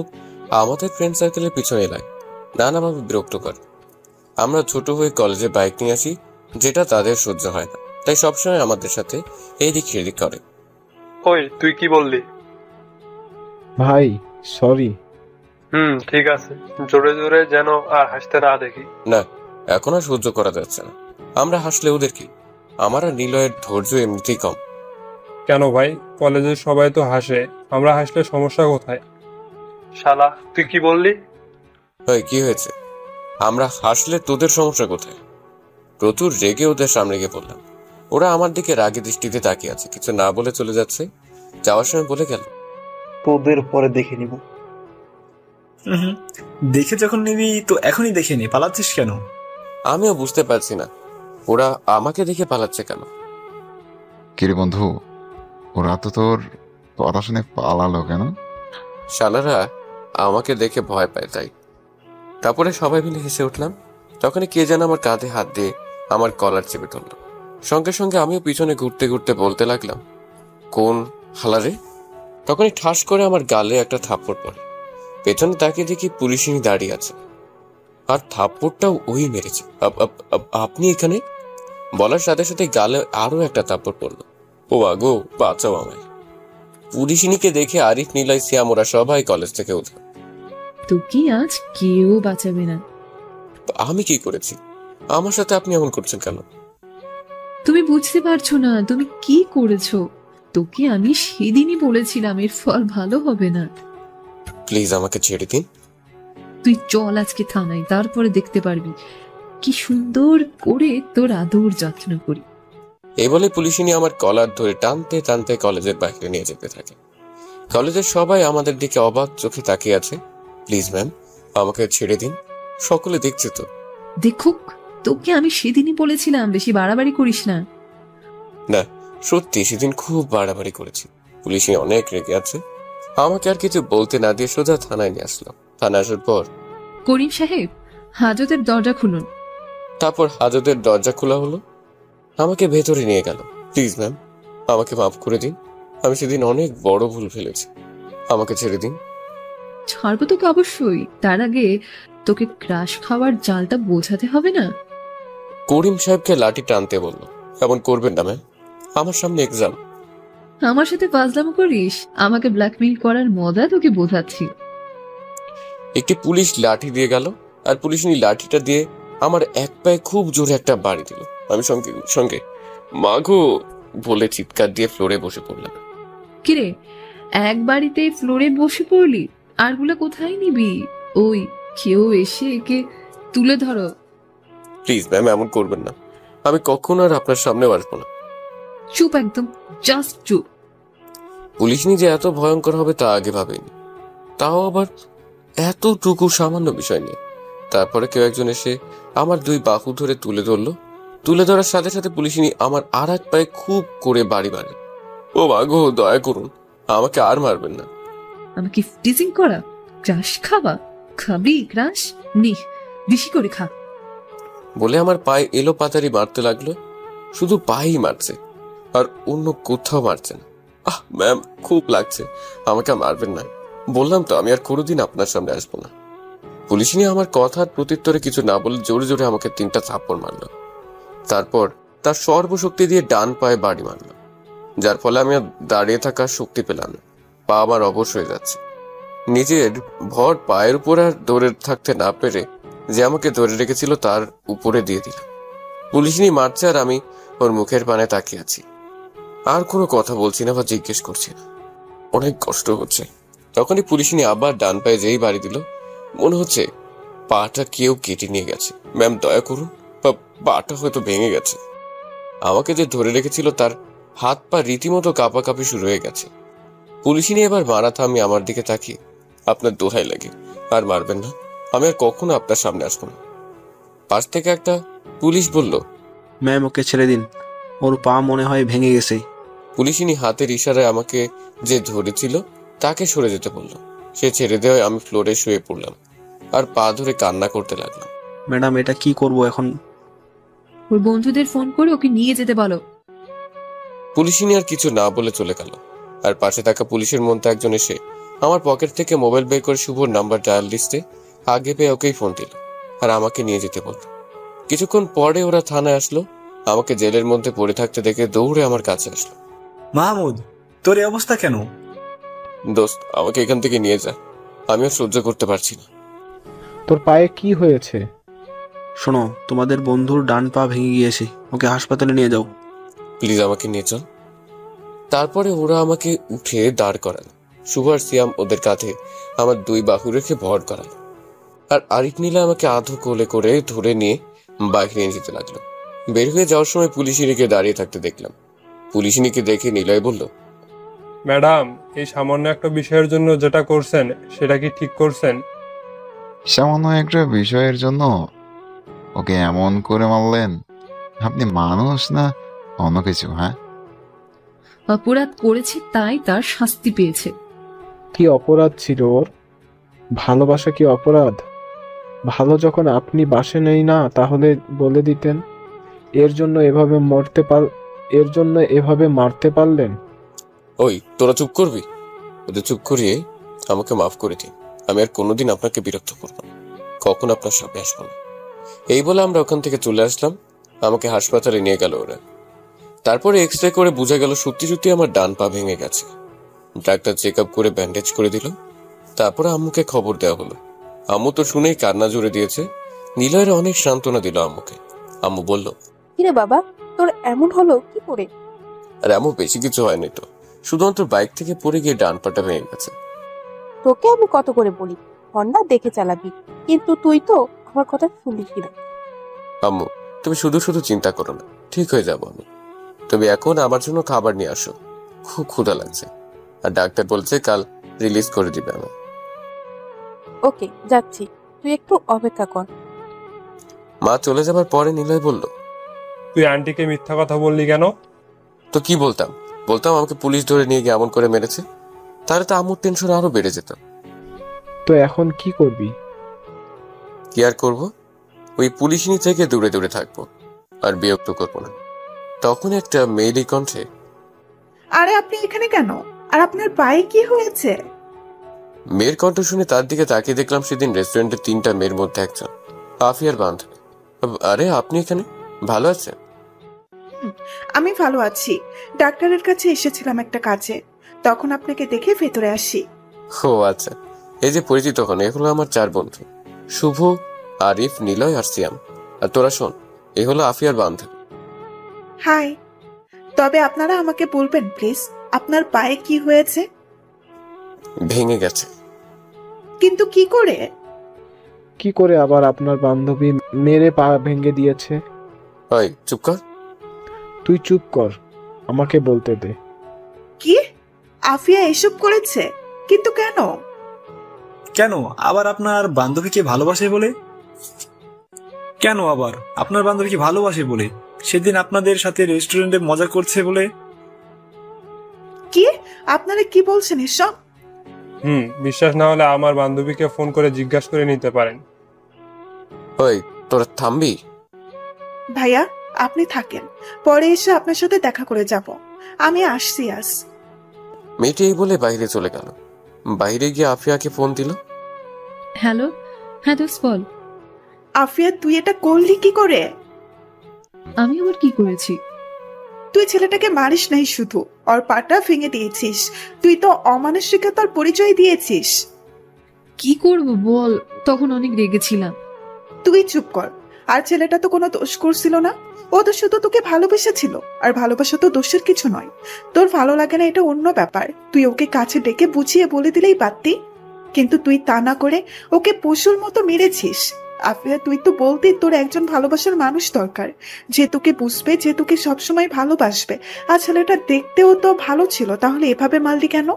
আমাদের ফ্রেন্ড সার্কেলের পিছনে লাগে, নানাভাবে বিরক্ত করে। আমরা ছোট হয়ে কলেজে বাইক নিয়ে আসি, যেটা তাদের সহ্য হয় না, তাই সবসময় আমাদের সাথে এদিক সেদিক করে। ওই তুই কি বললি? ভাই সরি। ঠিক আছে, জোরে জোরে যেন আর হাসতে না দেখি। না, এখন আর সহ্য করা যাচ্ছে না। আমরা হাসলে ওদের কি? আমার আর নিলয়ের ধৈর্য এমনিতেই কম। কেন ভাই, কলেজের সবাই তো হাসে, আমরা হাসলে সমস্যা কোথায়? শালা তুই কি বললি? কি হয়েছে? আমরা হাসলে তোদের সমস্যা কোথায়? প্রচুর রেগে ওদের সামনে গিয়ে বললাম। ওরা আমার দিকে রাগে দৃষ্টিতে তাকিয়ে আছে, কিছু না বলে চলে যাচ্ছে। যাওয়ার সময় বলে গেল, তোদের পরে দেখে নিব। দেখে যখন নিবি তো এখনই দেখে নি, পালাচ্ছিস কেন? আমিও বুঝতে পারছি না ওরা আমাকে দেখে পালাচ্ছে কেন। কিরে বন্ধু, ওরা তো তোর কথা শুনে পালালো কেন? শালারা আমাকে দেখে ভয় পায় তাই। তারপরে সবাই মিলে হেসে উঠলাম। তখনই কে যেন আমার কাঁধে হাত দিয়ে আমার কলার চেপে ধরল। সঙ্গে সঙ্গে আমিও পিছনে ঘুরতে ঘুরতে বলতে লাগলাম, কোন হালারে? তখনই ঠাস করে আমার গালে একটা থাপ্পড় পড়ে। পেছনে তাকিয়ে দেখি পুলিশিনী দাঁড়িয়ে আছে, আর থাপ্পড়টাও ওই মেরেছে। আপনি এখানে? বলার সাথে সাথে গালে আরো একটা থাপ্পড় পড়লো। ও আগো, বাঁচাও আমায়। পুলিশিনীকে দেখে আরিফ, নিলয়, সিয়াম ওরা সবাই কলেজ থেকে উঠল। তোকে আজ কেউ বাঁচাবে না। আমি কি করেছি? আমার সাথে আপনি এমন করছেন কেন? তুমি বুঝতে পারছো না তুমি কি করেছো। তোকে আমি সেদিনই বলেছিলাম এর ফল ভালো হবে না। প্লিজ আমাকে ছেড়ে দিন। তুই চল আজকে থানায়, তারপরে দেখতে পারবি কি সুন্দর করে তোর আদর যত্ন করি। এই বলে পুলিশিনী আমার কলার ধরে টানতে টানতে কলেজের বাইরে নিয়ে যেতে থাকে। কলেজের সবাই আমাদের দিকে অবাক চোখে তাকিয়ে আছে। প্লিজ ম্যাম, আমাকে ছেড়ে দিন, সকলে দেখছে তো। দেখুক, তোকে আমি সেদিনই বলেছিলাম বেশি বাড়াবাড়ি করিস না। না, সত্যি সেদিন খুব বাড়াবাড়ি করেছি। পুলিশিনী অনেক রেগে আছে। আমাকে আর কিছু বলতে না দিয়ে সোজা থানায় নিয়ে আসলাম। থানায় আসার পর করিম সাহেব, হাজতের দরজা খুলুন। তারপর হাজতের দরজা খোলা হলো, আমাকে ভেতরে নিয়ে গেল। প্লিজ ম্যাম, আমাকে মাফ করে দিন, আমি সেদিন অনেক বড় ভুল ফেলেছি, আমাকে ছেড়ে দিন। ছাড়বো তোকে অবশ্যই, তার আগে তোকে ক্রাশ খাওয়ার জালটা বোঝাতে হবে না। করিম সাহেবকে লাঠি টানতে বলল। এমন করবেন না ম্যাম, আমার সামনে এক্সাম। আমার সাথে ফাজলামো করিস? আমাকে ব্ল্যাকমেইল করার মজা তোকে বোঝাচ্ছি। একটি পুলিশ লাঠি দিয়ে গেল, আর পুলিশিনী লাঠিটা দিয়ে আমার এক পায়ে খুব জোরে একটা বাড়ি দিল। আমি সঙ্গে সঙ্গে মাগো বলে চিৎকার দিয়ে ফ্লোরে বসে পড়লাম। কিরে, এক বাড়িতে ফ্লোরে বসে পড়লি? আরগুলো কোথায় নিবি? ওই কেউ এসে একে তুলে ধরো। প্লিজ ম্যাম, এমন করবেন না, আমি কখনো আর আপনার সামনেও আসবো না। চুপ, একদম জাস্ট চুপ। পুলিশিনী যে এত ভয়ঙ্কর হবে তা আগে ভাবেনি, তাও আবার এতটুকু সামান্য বিষয় নিয়ে। তারপরে কেউ একজন এসে আমার দুই বাহু ধরে তুলে ধরলো। তুলে ধরার সাথে সাথে পুলিশিনী আমার আর এক পায়ে খুব করে বাড়ি মারে। ও মাগো, দয়া করুন, আমাকে আর মারবেন না। আমাকে টিজিং করা? ক্রাশ খাবা? খাবি ক্রাশ? নি, বেশি করে খা। বলে আমার পায়ে এলো পাতারি মারতে লাগলো। শুধু পায়েই মারছে, আর অন্য কোথাও মারছে না। আহ ম্যাম, খুব লাগছে, আমাকে মারবেন না। বললাম তো আমি আর কোনোদিন আপনার সামনে আসবো না। পুলিশিনী আমার কথার প্রত্যুত্তরে কিছু না বলে জোরে জোরে আমাকে 3টা থাপ্পড় মারলো। তারপর তার সর্বশক্তি দিয়ে ডান পায়ে বাড়ি মারলো, যার ফলে আমি আর দাঁড়িয়ে থাকার শক্তি পেলাম না। পা আমার অবশ হয়ে যাচ্ছে। নিজের ভর পায়ের উপর আর ধরে থাকতে না পেরে যে আমাকে ধরে রেখেছিল তার উপরে দিয়ে দিলাম। পুলিশিনী মারছে আর আমি ওর মুখের পানে তাকিয়ে আছি। আর কোনো কথা বলছি না বা জিজ্ঞেস করছি না, অনেক কষ্ট হচ্ছে। তখনই পুলিশিনী আবার ডান পায়ে যেই বাড়ি দিল, মনে হচ্ছে পাটা কেউ কেটে নিয়ে গেছে। ম্যাম, দয়া করুন, পাটা হয়তো ভেঙে গেছে। আমাকে যে ধরে রেখেছিল তার হাত পা রীতিমতো কাঁপাকাঁপি শুরু হয়ে গেছে। পুলিশিনী এবার মারা থামিয়ে আমার দিকে তাকিয়ে, আপনার দোহাই লাগে, আর মারবেন না, আমি আর কখনো আপনার সামনে আসবো না। পাশ থেকে একটা পুলিশ বলল, ম্যাম ওকে ছেড়ে দিন, ওর পা মনে হয় ভেঙে গেছে। পুলিশিনী হাতের ইশারায় আমাকে যে ধরেছিল তাকে সরে যেতে বলল। সে ছেড়ে দেওয়ায় আমি ফ্লোরে শুয়ে পড়লাম আর পা ধরে কান্না করতে লাগলাম। ম্যাডাম, এটা কি করব এখন? ওর বন্ধুদের ফোন করে ওকে নিয়ে যেতে বলো। পুলিশিনী আর কিছু না বলে চলে গেল। আর পাশে থাকা পুলিশের মধ্যে একজন এসে আমার পকেট থেকে মোবাইল বের করে শুভর নাম্বার ডায়াল লিস্টে আগে পেয়ে ওকেই ফোন দিল আর আমাকে নিয়ে যেতে বলল। কিছুক্ষণ পরে ওরা থানায় আসলো। আমাকে জেলের মধ্যে পড়ে থাকতে দেখে দৌড়ে আমার কাছে আসলো। মাহমুদ, তোর এই অবস্থা কেন? দোস্ত, আমাকে এখান থেকে নিয়ে যা, আমি আর সহ্য করতে পারছি না। তোর পায়ে কি হয়েছে? শোনো, তোমাদের বন্ধুর ডান পা ভেঙে গিয়েছে, ওকে হাসপাতালে নিয়ে যাও। প্লিজ আমাকে নিয়ে চল। তারপরে ওরা আমাকে উঠে দাঁড় করালো। শুভ আর সিয়াম ওদের কাঁধে আমার দুই বাহু রেখে ভর করালো, আর আরিফ নীলা আমাকে আধো কোলে করে ধরে নিয়ে বাইক নিয়ে যেতে লাগলো। বের হয়ে যাওয়ার সময় পুলিশিনীকে দাঁড়িয়ে থাকতে দেখলাম। পুলিশিনীকে দেখে নিলয় বলল, ম্যাডাম, এই সামান্য একটা বিষয়ের জন্য যেটা করছেন সেটা কি ঠিক করছেন? সামান্য একটা বিষয়ের জন্য ওকে এমন করে মারলেন? আপনি মানুষ না অন্য কিছু? হ্যাঁ, অপরাধ করেছে তাই তার শাস্তি পেয়েছে। কি অপরাধ ছিল ওর? ভালোবাসা কি অপরাধ? ভালো যখন আপনি বাসে নেই না, তাহলে বলে দিতেন। এর জন্য এভাবে মারতে পারলেন? ওই তোরা চুপ করবি? ওদের চুপ করিয়ে আমাকে মাফ করে দিন, আমি আর কোনোদিন আপনাকে বিরক্ত করব না, কখন আপনার সামনে আসবো না। এই বলে আমরা ওখান থেকে চলে আসলাম। আমাকে হাসপাতালে নিয়ে গেল ওরা। তারপরে এক্স রে করে বোঝা গেল সত্যি সত্যি আমার ডান পা ভেঙে গেছে। ডাক্তার চেক আপ করে ব্যান্ডেজ করে দিল। তারপরে আম্মুকে খবর দেওয়া হলো। আম্মু তো শুনেই কান্না জুড়ে দিয়েছে। নিলয়ের অনেক সান্ত্বনা দিল আম্মুকে। আম্মু বলল, কিরে বাবা, তোর এমন হলো কি করে? আর আম্মু বেশি কিছু হয়নি তো, শুধুমাত্র বাইক থেকে পড়ে গিয়ে ডান পাটা ভেঙে গেছে। তোকে আমি কত করে বলি হন্ডা দেখে চালাবি, কিন্তু তুই তো আমার কথা শুনলি না। আম্মু, তুমি শুধু শুধু চিন্তা করো না, ঠিক হয়ে যাবো আমি। তবে এখন আমার জন্য খাবার নিয়ে আসো, খুব ক্ষুধা লাগছে। আর ডাক্তার বলছে কাল রিলিজ করে দিবে আমার। ওকে, যাচ্ছি, তুই একটু অপেক্ষা কর। মা চলে যাবার পরে নিলয় বলল, তুই আন্টিকে মিথ্যা কথা বললি কেন? তো কি বলতাম? বলতাম আমাকে পুলিশ ধরে নিয়ে গিয়ে এমন করে মেরেছে, তাহলে তো আম্মুর টেনশন আরো বেড়ে যেত। তো এখন কি করবি? কি আর করবো, ওই পুলিশিনী থেকে দূরে দূরে থাকবো, আর বিরক্ত করবো না। তখন একটা মেয়েলি কণ্ঠে, আরে আপনি এখানে কেন? আর আপনার পায়ে কি হয়েছে? মেয়ের কণ্ঠ শুনে তার দিকে তাকিয়ে দেখলাম সেদিন রেস্টুরেন্টে 3টা মেয়ের মধ্যে একজন, আফিয়ার বান্ধবী। আরে আপনি এখানে, ভালো আছেন? আমি ভালো আছি। ডাক্তারের কাছে এসেছিলাম একটা কাজে, তখন আপনাকে দেখে ভেতরে আসি। ও আচ্ছা, এই যে পরিচিত হন, এ হলো আমার 4 বন্ধু, শুভ, আরিফ, নিলয় আর সিয়াম। আর তোরা শোন, এ হলো আফিয়ার বান্ধবী। হাই। তবে আপনারা আমাকে বলবেন প্লিজ, আপনার পায়ে কি হয়েছে? ভেঙে গেছে। কিন্তু কি করে? কি করে আবার আপনার বান্ধবী মেরে পা ভেঙে দিয়েছে? ওই চুপ কর। তুই চুপ কর, আমাকে বলতে দে। কি? আফিয়া এসব করেছে? কিন্তু কেন? কেন আবার আপনার বান্ধবীকে ভালোবাসে বলে? কেন আবার আপনার বান্ধবীকে ভালোবাসে বলে? সেদিন আপনাদের সাথে রেস্টুরেন্টে মজা করছে বলে? কি? আপনারা কি বলছেন এসব? বিশ্বাস না হলে আমার বান্ধবীকে ফোন করে জিজ্ঞাসা করে নিতে পারেন। ওই তোরা থামবি? ভাইয়া আপনি থাকেন, পরে এসে আপনার সাথে দেখা করে যাব। আমি আসছি আজ। মেয়েটি এই বলে বাইরে চলে গেল। বাইরে গিয়ে আফিয়াকে ফোন দিল। হ্যালো, হ্যাঁ দোস্ত বল। আফিয়া তুই এটা করলি কি করে? আমি আবার কি করেছি? তুই ছেলেটাকে মারিস নাই, শুধু ওর পাটা ভেঙে দিয়েছিস। তুই তো অমানসিকতার পরিচয় দিয়েছিস। কি করব বল, তখন অনেক রেগেছিলাম। তুই চুপ কর। আর ছেলেটা তো কোনো দোষ করছিল না, ও তো শুধু তোকে ভালোবেসেছিল। আর ভালোবাসা তো দোষের কিছু নয়। তোর ভালো লাগে না এটা অন্য ব্যাপার, তুই ওকে কাছে ডেকে বুঝিয়ে বলে দিলেই পারতি। কিন্তু তুই তা না করে ওকে পশুর মতো মেরেছিস। আফিয়া তুই তো বলতি তোর একজন ভালোবাসার মানুষ দরকার, যে তোকে বুঝবে, যে তোকে সবসময় ভালোবাসবে। আর ছেলেটা দেখতেও তো ভালো ছিল, তাহলে এভাবে মারলি কেন?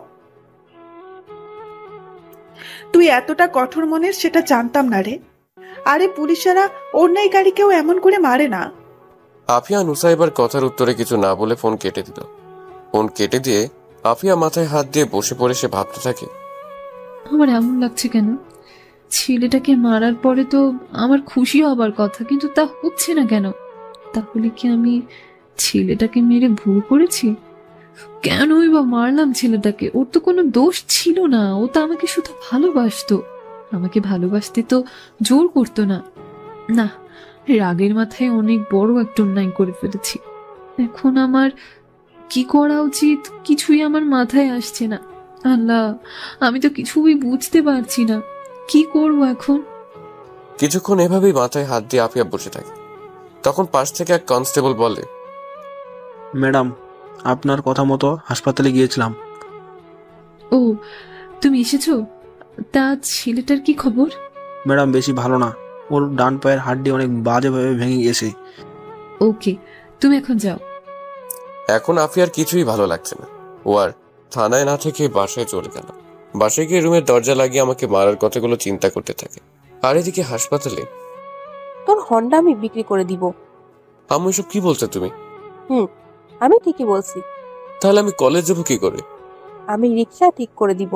তুই এতটা কঠোর মনের সেটা জানতাম না রে। আরে পুলিশেরা অন্যায়কারীকেও এমন করে মারে না। আফিয়া নুসাইবার কথার উত্তরে কিছু না বলে ফোন কেটে দিল। ফোন কেটে দিয়ে আফিয়া মাথায় হাত দিয়ে বসে পড়ে সে ভাবতে থাকে, আমার এমন লাগছে কেন? ছেলেটাকে মারার পরে তো আমার খুশি হবার কথা, কিন্তু তা হচ্ছে না কেন? তাহলে কি আমি ছেলেটাকে মেরে ভুল করেছি? কেনই বা মারলাম ছেলেটাকে? ওর তো কোনো দোষ ছিল না, ও তো আমাকে শুধু ভালোবাসতো। আমাকে ভালোবাসতে তো জোর করতো না। না, রাগের মাথায় অনেক বড় একটা অন্যায় করে ফেলেছি। এখন আমার কি করা উচিত কিছুই আমার মাথায় আসছে না। আল্লাহ, আমি তো কিছুই বুঝতে পারছি না, কি করব এখন? কিছুক্ষণ এভাবেই মাথায় হাত দিয়ে আফিয়া বসে থাকে। তখন পাশ থেকে এক কনস্টেবল বলে, ম্যাডাম আপনার কথা মতো হাসপাতালে গিয়েছিলাম। ও, তুমি এসেছো? তা ছেলেটার কি খবর? ম্যাডাম বেশি ভালো না, ওর ডান পায়ের হাড্ডি অনেক বাজেভাবে ভেঙে গেছে। ওকে, তুমি এখন যাও। এখন আফিয়ার কিছুই ভালো লাগছে না। ও আর থানায় না থেকে বাসায় চলে গেল। বাসায় গিয়ে রুমের দরজা লাগিয়ে আমাকে মারার কথাগুলো চিন্তা করতে থাকে। আর এদিকে হাসপাতালে, তোর হন্ডা আমি বিক্রি করে দিব। আম্মু এসব কি বলছো তুমি? আমি ঠিকই বলছি। তাহলে আমি কলেজ যাবো কি করে? আমি রিক্সা ঠিক করে দিব,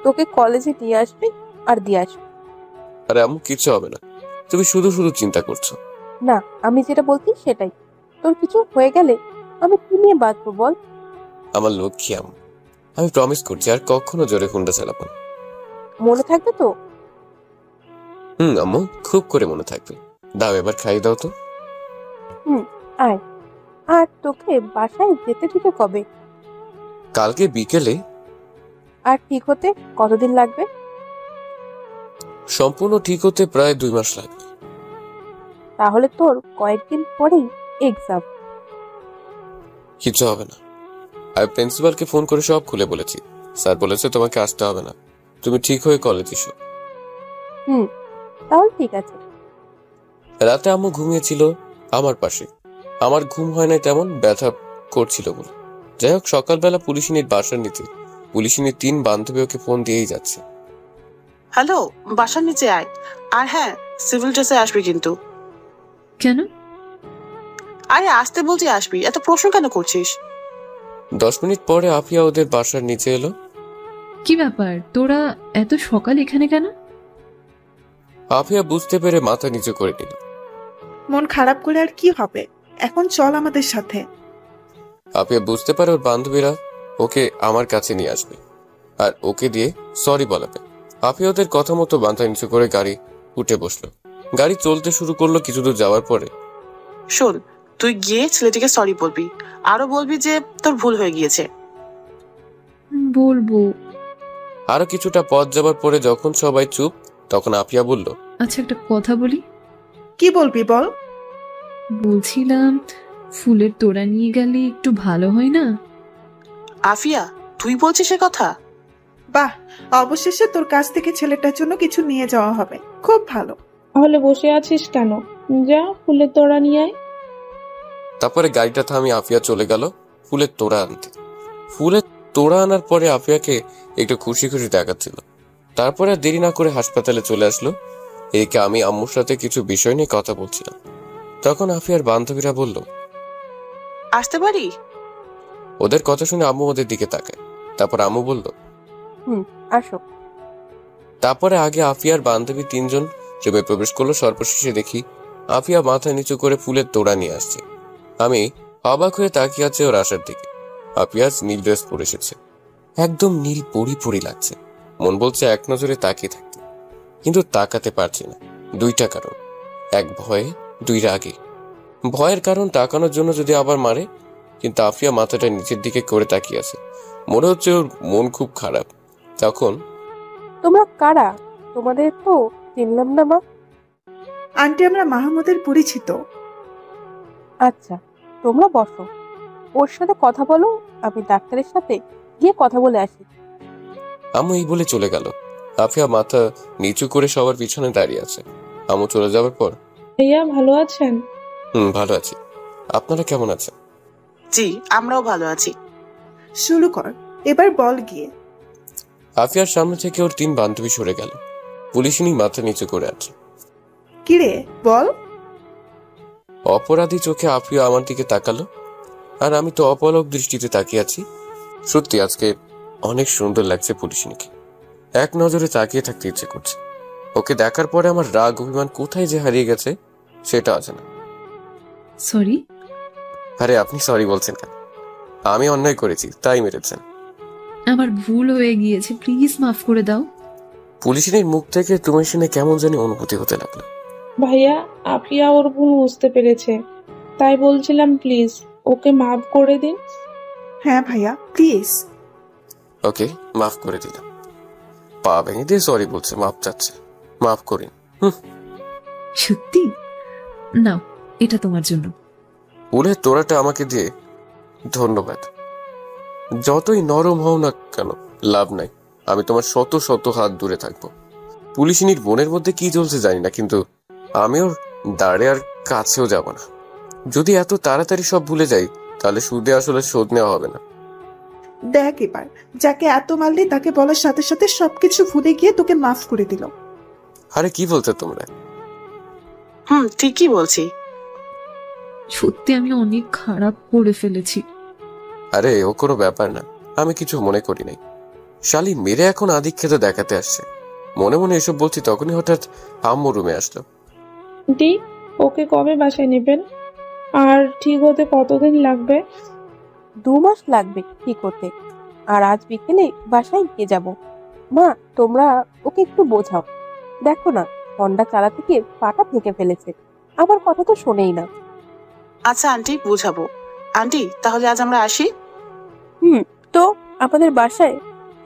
তোকে কলেজে নিয়ে আসবে আর দিয়ে আসবে। আরে আম্মু, কিছু হবে না, তুমি শুধু শুধু চিন্তা করছো। না, আমি যেটা বলছি সেটাই। তোর কিছু হয়ে গেলে আমি কি নিয়ে বাঁচবো বল? আমার লক্ষ্মী আম্মু, আমি প্রমিস করছি আর কখনো জোরে হুন্ডা চালাবো না। মনে থাকবে তো? আম্মু, খুব করে মনে থাকবে। দাও, এবার খাইয়ে দাও তো। আয়। আর তোকে বাসায় যেতে দিতে কবে? কালকে বিকেলে। আর ঠিক হতে কতদিন লাগবে? সম্পূর্ণ ঠিক হতে প্রায় 2 মাস লাগবে। তাহলে তোর কয়েকদিন পরেই এক্সাম। কিছু হবে না। আমি প্রিন্সিপালকে ফোন করে সব খুলে বলেছি। স্যার বলেছে তোমাকে আসতে হবে না, তুমি ঠিক হয়ে কলেজ এসো। তাহলে ঠিক আছে। রাতে আম্মু ঘুমিয়েছিল আমার পাশে। আমার ঘুম হয় নাই, তেমন ব্যথা করছিল বলে। যাই হোক, সকালবেলা পুলিশিনীর বাসার নিচে পুলিশিনীর 3 বান্ধবী ওকে ফোন দিয়েই যাচ্ছে। হ্যালো, বাসার নিচে আয়। আর হ্যাঁ, সিভিল ড্রেসে আসবি কিন্তু। কেন? আরে আসতে বলছি আসবি, এত প্রশ্ন কেন করছিস? 10 মিনিট পরে আফিয়া ওদের বাসার নিচে এলো। কি ব্যাপার, তোরা এত সকাল এখানে কেন? আফিয়া বুঝতে পেরে মাথা নিচু করে নিল। মন খারাপ করে আর কি হবে, এখন চল আমাদের সাথে। আফিয়া বুঝতে পারে ওর বান্ধবীরা ওকে আমার কাছে নিয়ে আসবে আর ওকে দিয়ে সরি বলাবে। আফিয়া ওদের কথা মতো মাথা নিচু করে গাড়ি উঠে বসলো। গাড়ি চলতে শুরু করলো। কিছু দূর যাওয়ার পরে, শোন, তুই গিয়ে ছেলেটিকে সরি বলবি, আরো বলবি যে তোর ভুল হয়ে গিয়েছে। বলবো। আরো কিছুটা পথ যাবার পরে যখন সবাই চুপ, তখন আফিয়া বলল, আচ্ছা, একটা কথা বলি। কি বলবি বল। বলছিলাম, ফুলের তোড়া নিয়ে গেলে একটু ভালো হয় না? আফিয়া, তুই বলছিস সে কথা? বাহ, অবশেষে তোর কাছ থেকে ছেলেটার জন্য কিছু নিয়ে যাওয়া হবে, খুব ভালো। তাহলে বসে আছিস কেন? যা ফুলের তোড়া নিয়ে আয়। তারপরে গাড়িটা থামিয়ে আফিয়া চলে গেল ফুলের তোড়া আনতে। ফুলের তোড়া আনার পরে আফিয়াকে একটু খুশি খুশি দেখাচ্ছিল। তারপরে আর দেরি না করে হাসপাতালে চলে আসলো। এদিকে আমি আম্মুর সাথে কিছু বিষয় নিয়ে কথা বলছিলাম। তখন আফিয়ার বান্ধবীরা বলল, আসতে পারি? ওদের কথা শুনে আম্মু ওদের দিকে তাকায়। তারপর আম্মু বলল, আসো। তারপরে আগে আফিয়ার বান্ধবী 3 জন রুমে প্রবেশ করলো। সর্বশেষে দেখি আফিয়া মাথা নিচু করে ফুলের তোড়া নিয়ে আসছে। আমি অবাক হয়ে তাকিয়ে আছে ওর আসার দিকে। আফিয়া নীল ড্রেস পরে এসেছে, একদম নীল পরি লাগছে। মন বলছে এক নজরে তাকিয়ে থাকতে, কিন্তু তাকাতে পারছি না। 2টা কারণ, 1 ভয়ে, 2 রাগে। ভয়ের কারণ তাকানোর জন্য যদি আবার মারে, কিন্তু আফিয়া মাথাটা নিচের দিকে করে তাকিয়ে আছে। মনে হচ্ছে ওর মন খুব খারাপ। তখন, তোমরা কারা? তোমাদের তো চিনলাম না মা। আন্টি, আমরা মাহমুদের পরিচিত। আচ্ছা, তোমরা বসো, ওর সাথে কথা বলো, আমি ডাক্তারের সাথে গিয়ে কথা বলে আসি। আম্মু এই বলে চলে গেল। আফিয়া মাথা নিচু করে সবার পিছনে দাঁড়িয়ে আছে। আম্মু চলে যাওয়ার পর, ভাইয়া ভালো আছেন? ভালো আছি। আপনারা কেমন আছেন? জি, আমরাও ভালো আছি। শুরু কর, এবার বল গিয়ে। আফিয়ার সামনে থেকে ওর 3 বান্ধবী সরে গেল। পুলিশিনী মাথা নিচু করে আছে। কিরে বল। অপরাধী চোখে আফিয়া আমার দিকে তাকালো, আর আমি তো অপলক দৃষ্টিতে তাকিয়ে আছি। সত্যি আজকে অনেক সুন্দর লাগছে পুলিশিনীকে। এক নজরে তাকিয়ে থাকতে ইচ্ছে করছে। ওকে দেখার পরে আমার রাগ অভিমান কোথায় যে হারিয়ে গেছে সেটা আছে না। সরি। আরে আপনি সরি বলছেন কেন? আমি অন্যায় করেছি, তাই মেরেছেন। আমার ভুল হয়ে গিয়েছে, প্লিজ মাফ করে দাও। পুলিশিনীর মুখ থেকে তুমি শুনে কেমন জানি অনুভূতি হতে লাগলো। ভাইয়া, আফিয়া ওর ভুল বুঝতে পেরেছে, তাই বলছিলাম প্লিজ ওকে মাফ করে দিন। হ্যাঁ ভাইয়া, প্লিজ। ওকে, মাফ করে দিলাম। পা ভেঙে দিয়ে সরি বলছে, মাফ চাচ্ছে, মাফ করিন। সত্যি? নাও, এটা তোমার জন্য। ফুলের তোড়াটা আমাকে দিয়ে ধন্যবাদ। যতই নরম হও না কেন, লাভ নাই। আমি তোমার শত শত হাত দূরে থাকবো। পুলিশিনীর বোনের মধ্যে কি চলছে জানি না, কিন্তু আমি ওর দাঁড়ে আর কাছেও যাব না। যদি এত তাড়াতাড়ি সব ভুলে যাই, তাহলে সুদে আসলে শোধ নেওয়া হবে না। দেখ এবার, যাকে এত মারলি তাকে বলার সাথে সাথে সবকিছু ভুলে গিয়ে তোকে মাফ করে দিল। আরে কি বলছো তোমরা? ঠিকই বলছি। সত্যি আমি অনেক খারাপ করে ফেলেছি। আরে ও কোনো ব্যাপার না, আমি কিছু মনে করি নাই। শালি মেরে এখন আধিক্যেতা দেখাতে আসছে। মনে মনে এসব বলছি, তখনই হঠাৎ আম্মু রুমে আসলো। দি, ওকে কবে বাসায় নেবেন? আর ঠিক হতে কতদিন লাগবে? 2 মাস লাগবে ঠিক হতে। আর আজ বিকেলে বাসায় গিয়ে যাব। মা, তোমরা ওকে একটু বোঝাও। দেখো না, হন্ডা চালাতে গিয়ে পাটা ভেঙে ফেলেছে, আমার কথা তো শোনেই না। আচ্ছা আন্টি, বুঝাবো। আন্টি, তাহলে আজ আমরা আসি? তো আমাদের বাসায়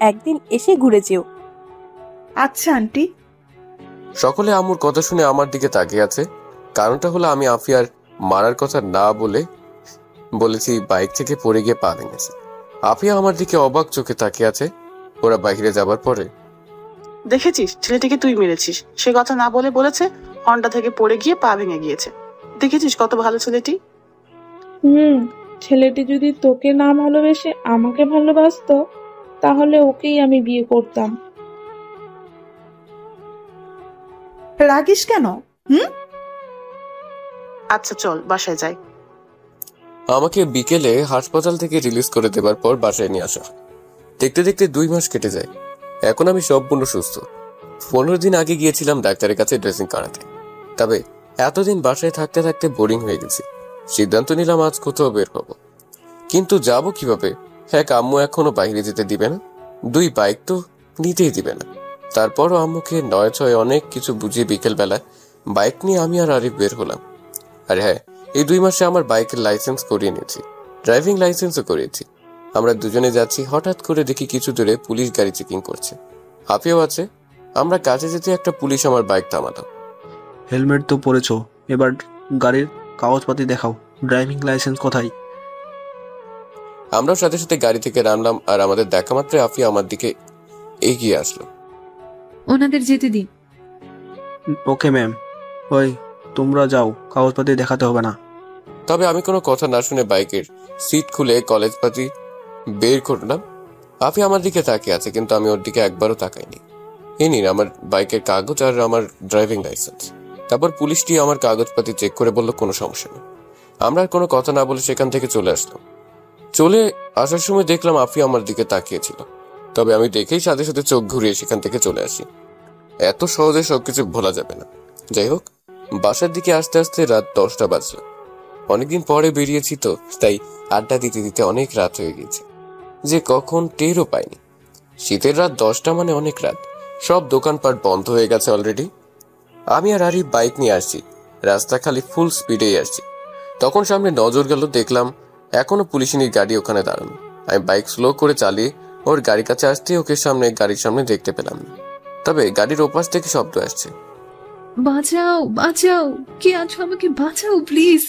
একদিন এসে ঘুরে যেও। আচ্ছা আন্টি। সকলে আম্মুর কথা শুনে আমার দিকে তাকিয়ে আছে। কারণটা হলো আমি আফিয়ার মারার কথা না বলেছি বাইক থেকে পড়ে গিয়ে পা ভেঙেছে। আফিয়া আমার দিকে অবাক চোখে তাকিয়ে আছে। ওরা বাইরে যাবার পরে, দেখেছিস ছেলেটিকে তুই মেরেছিস, সে কথা না বলেছে হন্ডা থেকে পড়ে গিয়ে পা ভেঙে গিয়েছে। দেখেছিস কত ভালো ছেলেটি। ছেলেটি যদি তোকে না ভালোবেসে আমাকে ভালোবাসতো তাহলে ওকেই আমি বিয়ে করতাম। রাগিস কেন? আচ্ছা চল বাসায় যাই। আমাকে বিকেলে হাসপাতাল থেকে রিলিজ করে দেবার পর বাসায় নিয়ে আসা। দেখতে দেখতে 2 মাস কেটে যায়। এখন আমি সম্পূর্ণ সুস্থ। 15 দিন আগে গিয়েছিলাম ডাক্তারের কাছে ড্রেসিং করাতে। তবে এতদিন বাসায় থাকতে থাকতে বোরিং হয়ে গেছি। সিদ্ধান্ত নিলাম আজ কোথাও বের হবো। কিন্তু যাব কিভাবে? আম্মু এখনো বাইরে যেতে দিবে না, 2 বাইক তো নিতেই দিবে না। তারপরও আম্মুকে 9-6 অনেক কিছু বুঝিয়ে বিকেল বেলায় বাইক নিয়ে আমি আর আরিফ বের হলাম। আরে হ্যাঁ, এই 2 মাসে আমার বাইকের লাইসেন্স করিয়ে নিয়েছি, ড্রাইভিং লাইসেন্সও করিয়েছি। আমরা দুজনে যাচ্ছি, হঠাৎ করে দেখি কিছু দূরে পুলিশ গাড়ি চেকিং করছে। আপিও আছে। আমরা কাছে যেতে একটা পুলিশ আমার বাইক থামালো। হেলমেট তো পরেছো, এবার গাড়ির কাগজপাতি দেখাও। ড্রাইভিং লাইসেন্স কোথায়? আমরাও সাথে সাথে গাড়ি থেকে নামলাম আর আমাদের দেখা মাত্র আফিয়া আমার দিকে এগিয়ে আসলো। ওনাদের যেতে দিন। Okay ma'am. ওই তোমরা যাও, কাগজপাতি দেখাতে হবে না। তবে আমি কোনো কথা না শুনে বাইকের সিট খুলে কলেজপাতি বের করলাম। আফিয়া আমার দিকে তাকিয়ে আছে, কিন্তু আমি ওর দিকে একবারও তাকাইনি। এই নিন আমার বাইকের কাগজ আর আমার ড্রাইভিং লাইসেন্স। তারপর পুলিশটি আমার কাগজপাতি চেক করে বলল কোনো সমস্যা নেই। আমরা আর কোনো কথা না বলে সেখান থেকে চলে আসলাম। চলে আসার সময় দেখলাম আফিয়া আমার দিকে তাকিয়েছিল। তবে আমি দেখেই সাথে সাথে চোখ ঘুরিয়ে সেখান থেকে চলে আসি। এত সহজে সবকিছু ভোলা যাবে না। যাই হোক, বাসার দিকে আস্তে আস্তে রাত 10টা বাজলো। অনেকদিন পরে বেরিয়েছি তো, তাই আড্ডা দিতে দিতে অনেক রাত হয়ে গেছে, যে কখন টেরও পাইনি। শীতের রাত 10টা মানে অনেক রাত। সব দোকানপাট বন্ধ হয়ে গেছে অলরেডি। আমি আর আরিফ বাইক নিয়ে আসছি, রাস্তা খালি ফুল স্পিডেই আসছি। তখন সামনে নজর গেল, দেখলাম এখনো পুলিশিনীর গাড়ি ওখানে দাঁড়ানো। আমি বাইক স্লো করে চালিয়ে ওর গাড়ির কাছে আসতে ওকে গাড়ির সামনে দেখতে পেলাম না। তবে গাড়ির ওপাশ থেকে শব্দ আসছে, বাঁচাও বাঁচাও, কে আছো, আমাকে বাঁচাও প্লিজ।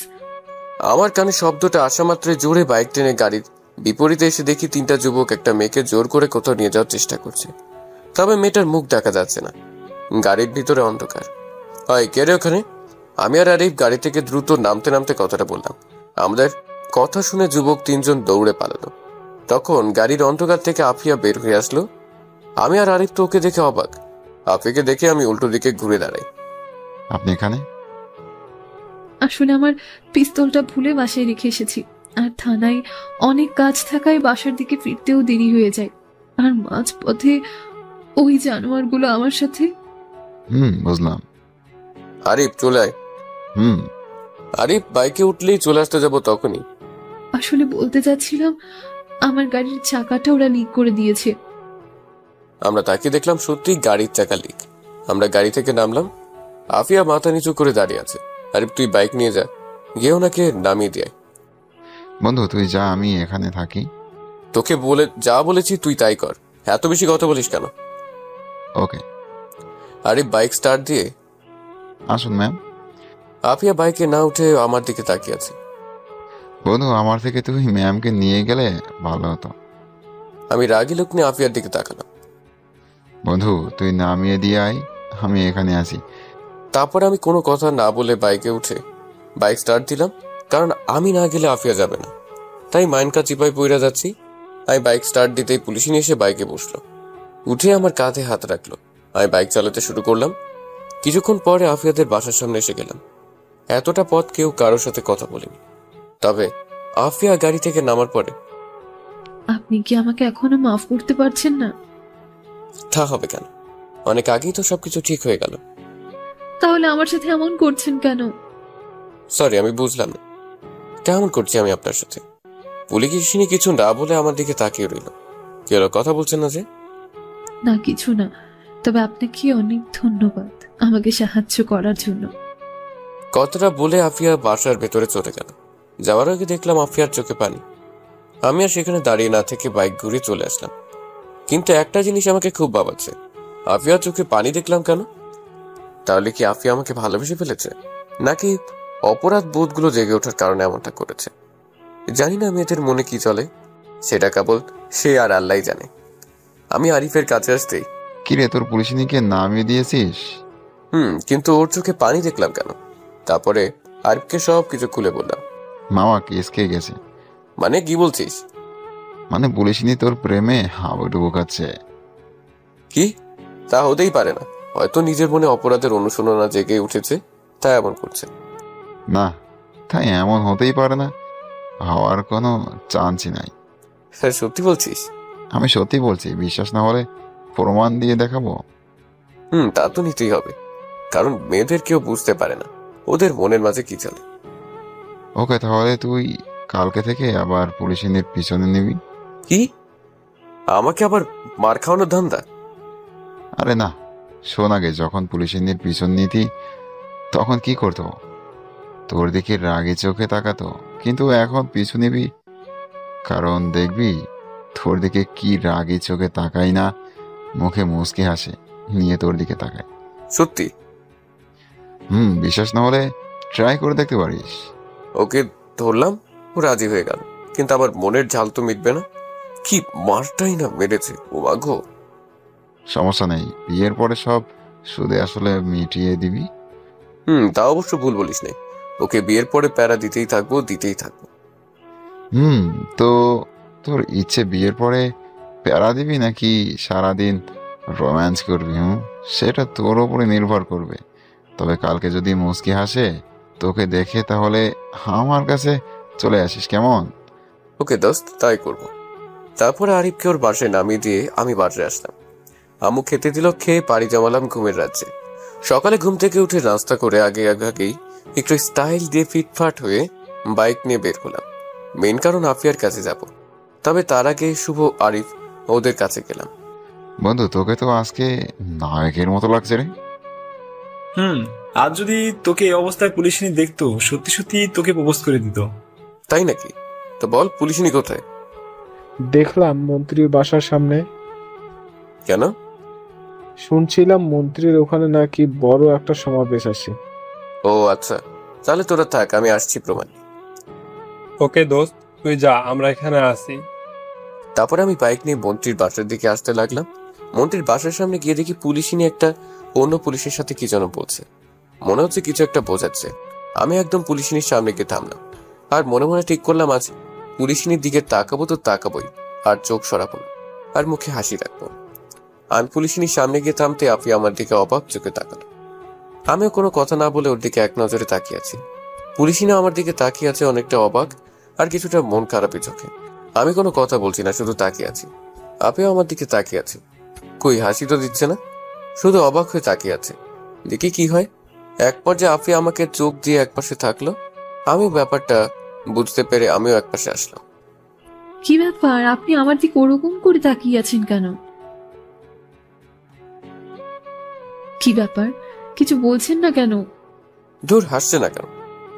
আমার কানে শব্দটা আসা মাত্রই জোরে বাইক টেনে গাড়ির বিপরীতে এসে দেখি 3টা যুবক একটা মেয়েকে জোর করে কোথাও নিয়ে যাওয়ার চেষ্টা করছে। তবে মেয়েটার মুখ দেখা যাচ্ছে না, গাড়ির ভিতরে অন্ধকার। হয় কে রে ওখানে? আমি আর আরিফ গাড়ি থেকে দ্রুত নামতে নামতে কথাটা বললাম। আমাদের কথা শুনে যুবক 3জন দৌড়ে পালালো। তখন গাড়ির অন্ধকার থেকে আফিয়া বের হয়ে আসলো। আমি আর আরিফ তো ওকে দেখে অবাক। আফিয়াকে দেখে আমি উল্টো দিকে ঘুরে দাঁড়াই। আপনি এখানে? আসলে আমার পিস্তলটা ভুলে বাসায় রেখে এসেছি, আর থানায় অনেক কাজ থাকায় বাসার দিকে ফিরতেও দেরি হয়ে যায়। আর মাঝপথে ওই জানোয়ারগুলো আমার সাথে। বুঝলাম। আরিফ চলে আয়। আরিফ বাইকে উঠলেই চলে আসতে যাবো তখনই আসলে বলতে যাচ্ছিলাম, আমার গাড়ির চাকাটা ওরা লিক করে দিয়েছে। আমরা তাকে দেখলাম সত্যি গাড়ির চাকা লিক। আমরা গাড়ি থেকে নামলাম। আফিয়া মাথা নিচু করে দাঁড়িয়ে আছে। আরিফ তুই বাইক নিয়ে যা, গিয়ে ওনাকে নামিয়ে দিয়ে। বন্ধু তুই যা, আমি এখানে থাকি। তোকে যা বলেছি তুই তাই কর, এত বেশি কথা বলিস কেন? ওকে। আরিফ বাইক স্টার্ট দিয়ে, আসুন ম্যাম। আফিয়া বাইকে না উঠে আমার দিকে তাকিয়ে আছে। বন্ধু আমার থেকে তুই ম্যামকে নিয়ে গেলে ভালো হতো। আমি রাগি লোক নিয়ে আফিয়ার দিকে তাকালাম। বন্ধু তুই নামিয়ে দিয়ে আয়, আমি এখানে আছি। তারপর আমি কোনো কথা না বলে বাইকে উঠে বাইক স্টার্ট দিলাম, কারণ আমি না গেলে আফিয়া যাবে না। তাই মাইনকা চিপায় পইরা যাচ্ছি। আমি বাইক স্টার্ট দিতেই পুলিশ নিয়ে এসে বাইকে বসলো, উঠে আমার কাঁধে হাত রাখলো। আমি বাইক চালাতে শুরু করলাম। কিছুক্ষণ পরে আফিয়াদের বাসার সামনে এসে গেলাম। এতটা পথ কেউ কারোর সাথে কথা বলেনি। তবে আফিয়া গাড়ি থেকে নামার পরে, আপনি কি আমাকে এখনো মাফ করতে পারছেন না? তা হবে কেন, অনেক আগেই তো সবকিছু ঠিক হয়ে গেল। তাহলে আমার সাথে এমন করছেন কেন? সরি, আমি বুঝলাম না কেমন করছি আমি আপনার সাথে। পুলিশ কিছু না বলে আমার দিকে তাকিয়ে রইল। কেউ কথা বলছেন না যে? না কিছু না, তবে আপনাকে অনেক ধন্যবাদ আমাকে সাহায্য করার জন্য। কথাটা বলে আফিয়া বাসার ভেতরে চলে গেল। যাওয়ার আগে দেখলাম আফিয়ার চোখে পানি। আমি আর সেখানে দাঁড়িয়ে না থেকে বাইক ঘুরে চলে আসলাম। কিন্তু একটা জিনিস আমাকে খুব ভাবাচ্ছে, আফিয়ার চোখে পানি দেখলাম কেন? তাহলে কি আফিয়া আমাকে ভালোবেসে ফেলেছে, নাকি অপরাধ বোধগুলো জেগে ওঠার কারণে এমনটা করেছে? জানি না মেয়েদের মনে কি চলে, সেটা কেবল সে আর আল্লাহ জানে। আমি আরিফের কাছে আসতেই, কিরে তোর পুলিশিনীকে নামিয়ে দিয়েছিস? কিন্তু ওর চোখে পানি দেখলাম কেন? তারপরে আরিফকে সব কিছু খুলে বললাম। মামা কেস খেয়ে গেছে। মানে কি বলছিস? মানে পুলিশিনী তোর প্রেমে হাবুডুবু খাচ্ছে। কি? তা হতেই পারে না, হয়তো নিজের মনে অপরাধের অনুশোচনা জেগে উঠেছে তাই এমন করছে। না, তাই এমন হতেই পারে না, হওয়ার কোনো চান্সই নাই। স্যার সত্যি বলছিস? আমি সত্যি বলছি, বিশ্বাস না হলে প্রমাণ দিয়ে দেখাবো। তা তো নিতেই হবে, কারণ মেয়েদের কেউ বুঝতে পারে না ওদের মনের মাঝে কি চলে। ওকে, তাহলে তুই কালকে থেকে আবার পুলিশিনীর পিছনে নিবি। কি? আমাকে আবার মার খাওয়ানোর ধান্দা? আরে না, শোন, আগে যখন পুলিশিনীর পিছন নিতি তখন কি করতো? তোর দিকে রাগে চোখে তাকাতো, কিন্তু এখন পিছু নিবি, কারণ দেখবি তোর দিকে কি রাগে চোখে তাকাই না, মুখে মুচকি হাসে নিয়ে তোর দিকে তাকায়। সত্যি? বিশ্বাস না হলে ট্রাই করে দেখতে পারিস। ওকে ধরলাম, ও রাজি হয়ে গেল, কিন্তু আমার মনের ঝাল তো মিটবে না। কি মারটাই না মেরেছে ও মাগো। সমস্যা নেই, বিয়ের পরে সব সুদে আসলে মিটিয়ে দিবি। তা অবশ্য ভুল বলিস নাই, ওকে বিয়ের পরে প্যারা দিতেই থাকবো। তো তোর ইচ্ছে বিয়ের পরে প্যারা দিবি নাকি সারাদিন রোম্যান্স করবি? সেটা তোর উপরে নির্ভর করবে। তবে কালকে যদি মুচকি হাসে তোকে দেখে তাহলে আমার কাছে চলে আসিস, কেমন? ওকে দোস্ত, তাই করবো। তারপরে আরিফকে ওর বাসায় নামিয়ে দিয়ে আমি বাজারে আসলাম। আম্মু খেতে দিল, খেয়ে পাড়ি জমালাম ঘুমের রাজ্যে। সকালে ঘুম থেকে উঠে নাস্তা করে আগেই একটু স্টাইল দিয়ে ফিটফাট হয়ে বাইক নিয়ে বের হলাম। মেন কারণ আফিয়ার কাছে যাব, তবে তার আগে শুভ, আরিফ ওদের কাছে গেলাম। বন্ধু, তোকে তো আজকে নায়কের মতো লাগছে রে। আজ যদি তোকে এই অবস্থায় পুলিশিনী দেখতো, সত্যি সত্যি তোকে প্রপোজ করে দিত। তাই নাকি? তো বল, পুলিশিনী কোথায়? দেখলাম মন্ত্রীর বাসার সামনে। কেন? শুনছিলাম মন্ত্রীর ওখানে নাকি বড় একটা সমাবেশ আছে। ও আচ্ছা, তাহলে তোরা থাক, আমি আসছি প্রমাণ। ওকে দোস্ত, তুই যা, আমরা এখানে আসি। তারপরে আমি বাইক নিয়ে মন্ত্রীর বাসার দিকে আসতে লাগলাম। মন্ত্রীর বাসার সামনে গিয়ে দেখি পুলিশিনী একটা অন্য পুলিশের সাথে কি যেন বলছে, মনে হচ্ছে কিছু একটা বোঝাচ্ছে। আমি একদম পুলিশিনীর সামনে গিয়ে থামলাম, আর মনে মনে ঠিক করলাম আজ পুলিশিনীর দিকে তাকাবো তো তাকাবোই, আর চোখ সরাবো না, আর মুখে হাসি রাখবো। আমি পুলিশিনীর সামনে গিয়ে থামতে আফিয়া আমার দিকে অবাক চোখে তাকালো। আমিও কোনো কথা না বলে ওর দিকে এক নজরে তাকিয়ে আছি। পুলিশিনী আমার দিকে তাকিয়ে আছে অনেকটা অবাক আর কিছুটা মন খারাপই চোখে। আমি কোনো কথা বলছি না, শুধু তাকিয়ে আছি। আফিয়া আমার দিকে তাকিয়ে আছে, কই হাসি তো দিচ্ছে না, শুধু অবাক হয়ে তাকিয়ে আছে। দেখি কি হয়। এক পর্যায়ে আফিয়া আমাকে চোখ দিয়ে একপাশে থাকলো। আমি ব্যাপারটা বুঝতে পেরে আমিও একপাশে আসলাম। কি ব্যাপার, আপনি আমার দিকে ওরকম করে তাকিয়ে আছেন কেন? কি ব্যাপার, কিছু বলছেন না কেন? ধুর, হাসছে না কেন,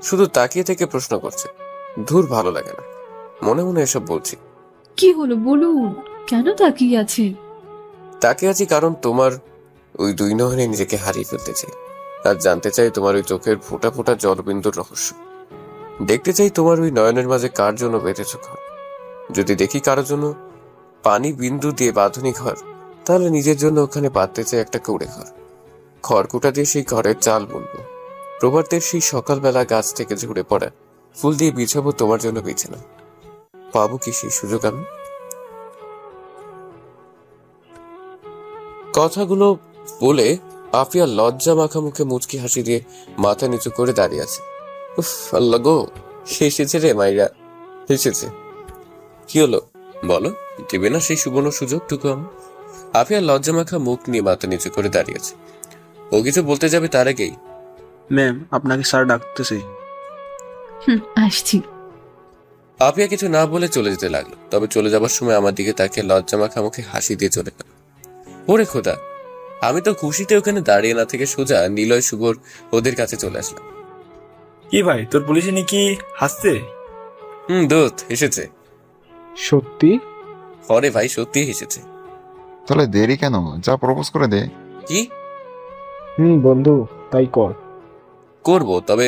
শুধু তাকিয়ে থেকে প্রশ্ন করছে। ধুর, ভালো লাগে না, মনে মনে এসব বলছি। কি হলো বলুন, কেন তাকিয়ে আছেন? তাকিয়ে আছি কারণ তোমার ওই দুই নয়নে নিজেকে হারিয়ে ফেলতে চাই, আর জানতে চাই তোমার ওই চোখের ফোঁটা ফোঁটা জলবিন্দুর রহস্য। দেখতে চাই তোমার ওই নয়নের মাঝে কার জন্য বেঁধেছ ঘর। যদি দেখি কারোর জন্য পানি বিন্দু দিয়ে বাঁধুনি ঘর, তাহলে নিজের জন্য ওখানে বাঁধতে চাই একটা কুড়ে ঘর। খড়কুটা দিয়ে সেই ঘরের চাল বুনবো। প্রভাতের সেই সকালবেলা গাছ থেকে ঝরে পড়া ফুল দিয়ে বিছাবো তোমার জন্য বিছানা। পাবো কি সেই সুযোগ আমি? কথাগুলো বলে আফিয়া লজ্জা মাখা মুখে মুচকি হাসি দিয়ে মাথা নিচু করে দাঁড়িয়ে আছে। উফ, আল্লাহ গো, এসেছে রে মাইরা, এসেছে। কি হলো বলো, দেবে না সেই সুবর্ণ সুযোগটুকু আমি? আফিয়া লজ্জা মাখা মুখ নিয়ে মাথা নিচু করে দাঁড়িয়ে আছে। ও কিছু বলতে যাবে তার আগেই, ম্যাম আপনাকে স্যার ডাকতেছে। আসছি। আফিয়া কিছু না বলে চলে যেতে লাগলো, তবে চলে যাবার সময় আমার দিকে তাকিয়ে লজ্জা মাখা মুখে হাসি দিয়ে চলে গেল। ওরে খোদা, আমি তো খুশিতে ওখানে দাঁড়িয়ে না থেকে সোজা নিলয় শুভর ওদের কাছে চলে আসলাম। কি ভাই, তোর পুলিশে কি হাসছে? দোস্ত এসেছে। সত্যি? হরে ভাই, সত্যি এসেছে। তাহলে দেরি কেন? যা প্রপোজ করে দে। কি বন্ধু, তাই কর। করব, তবে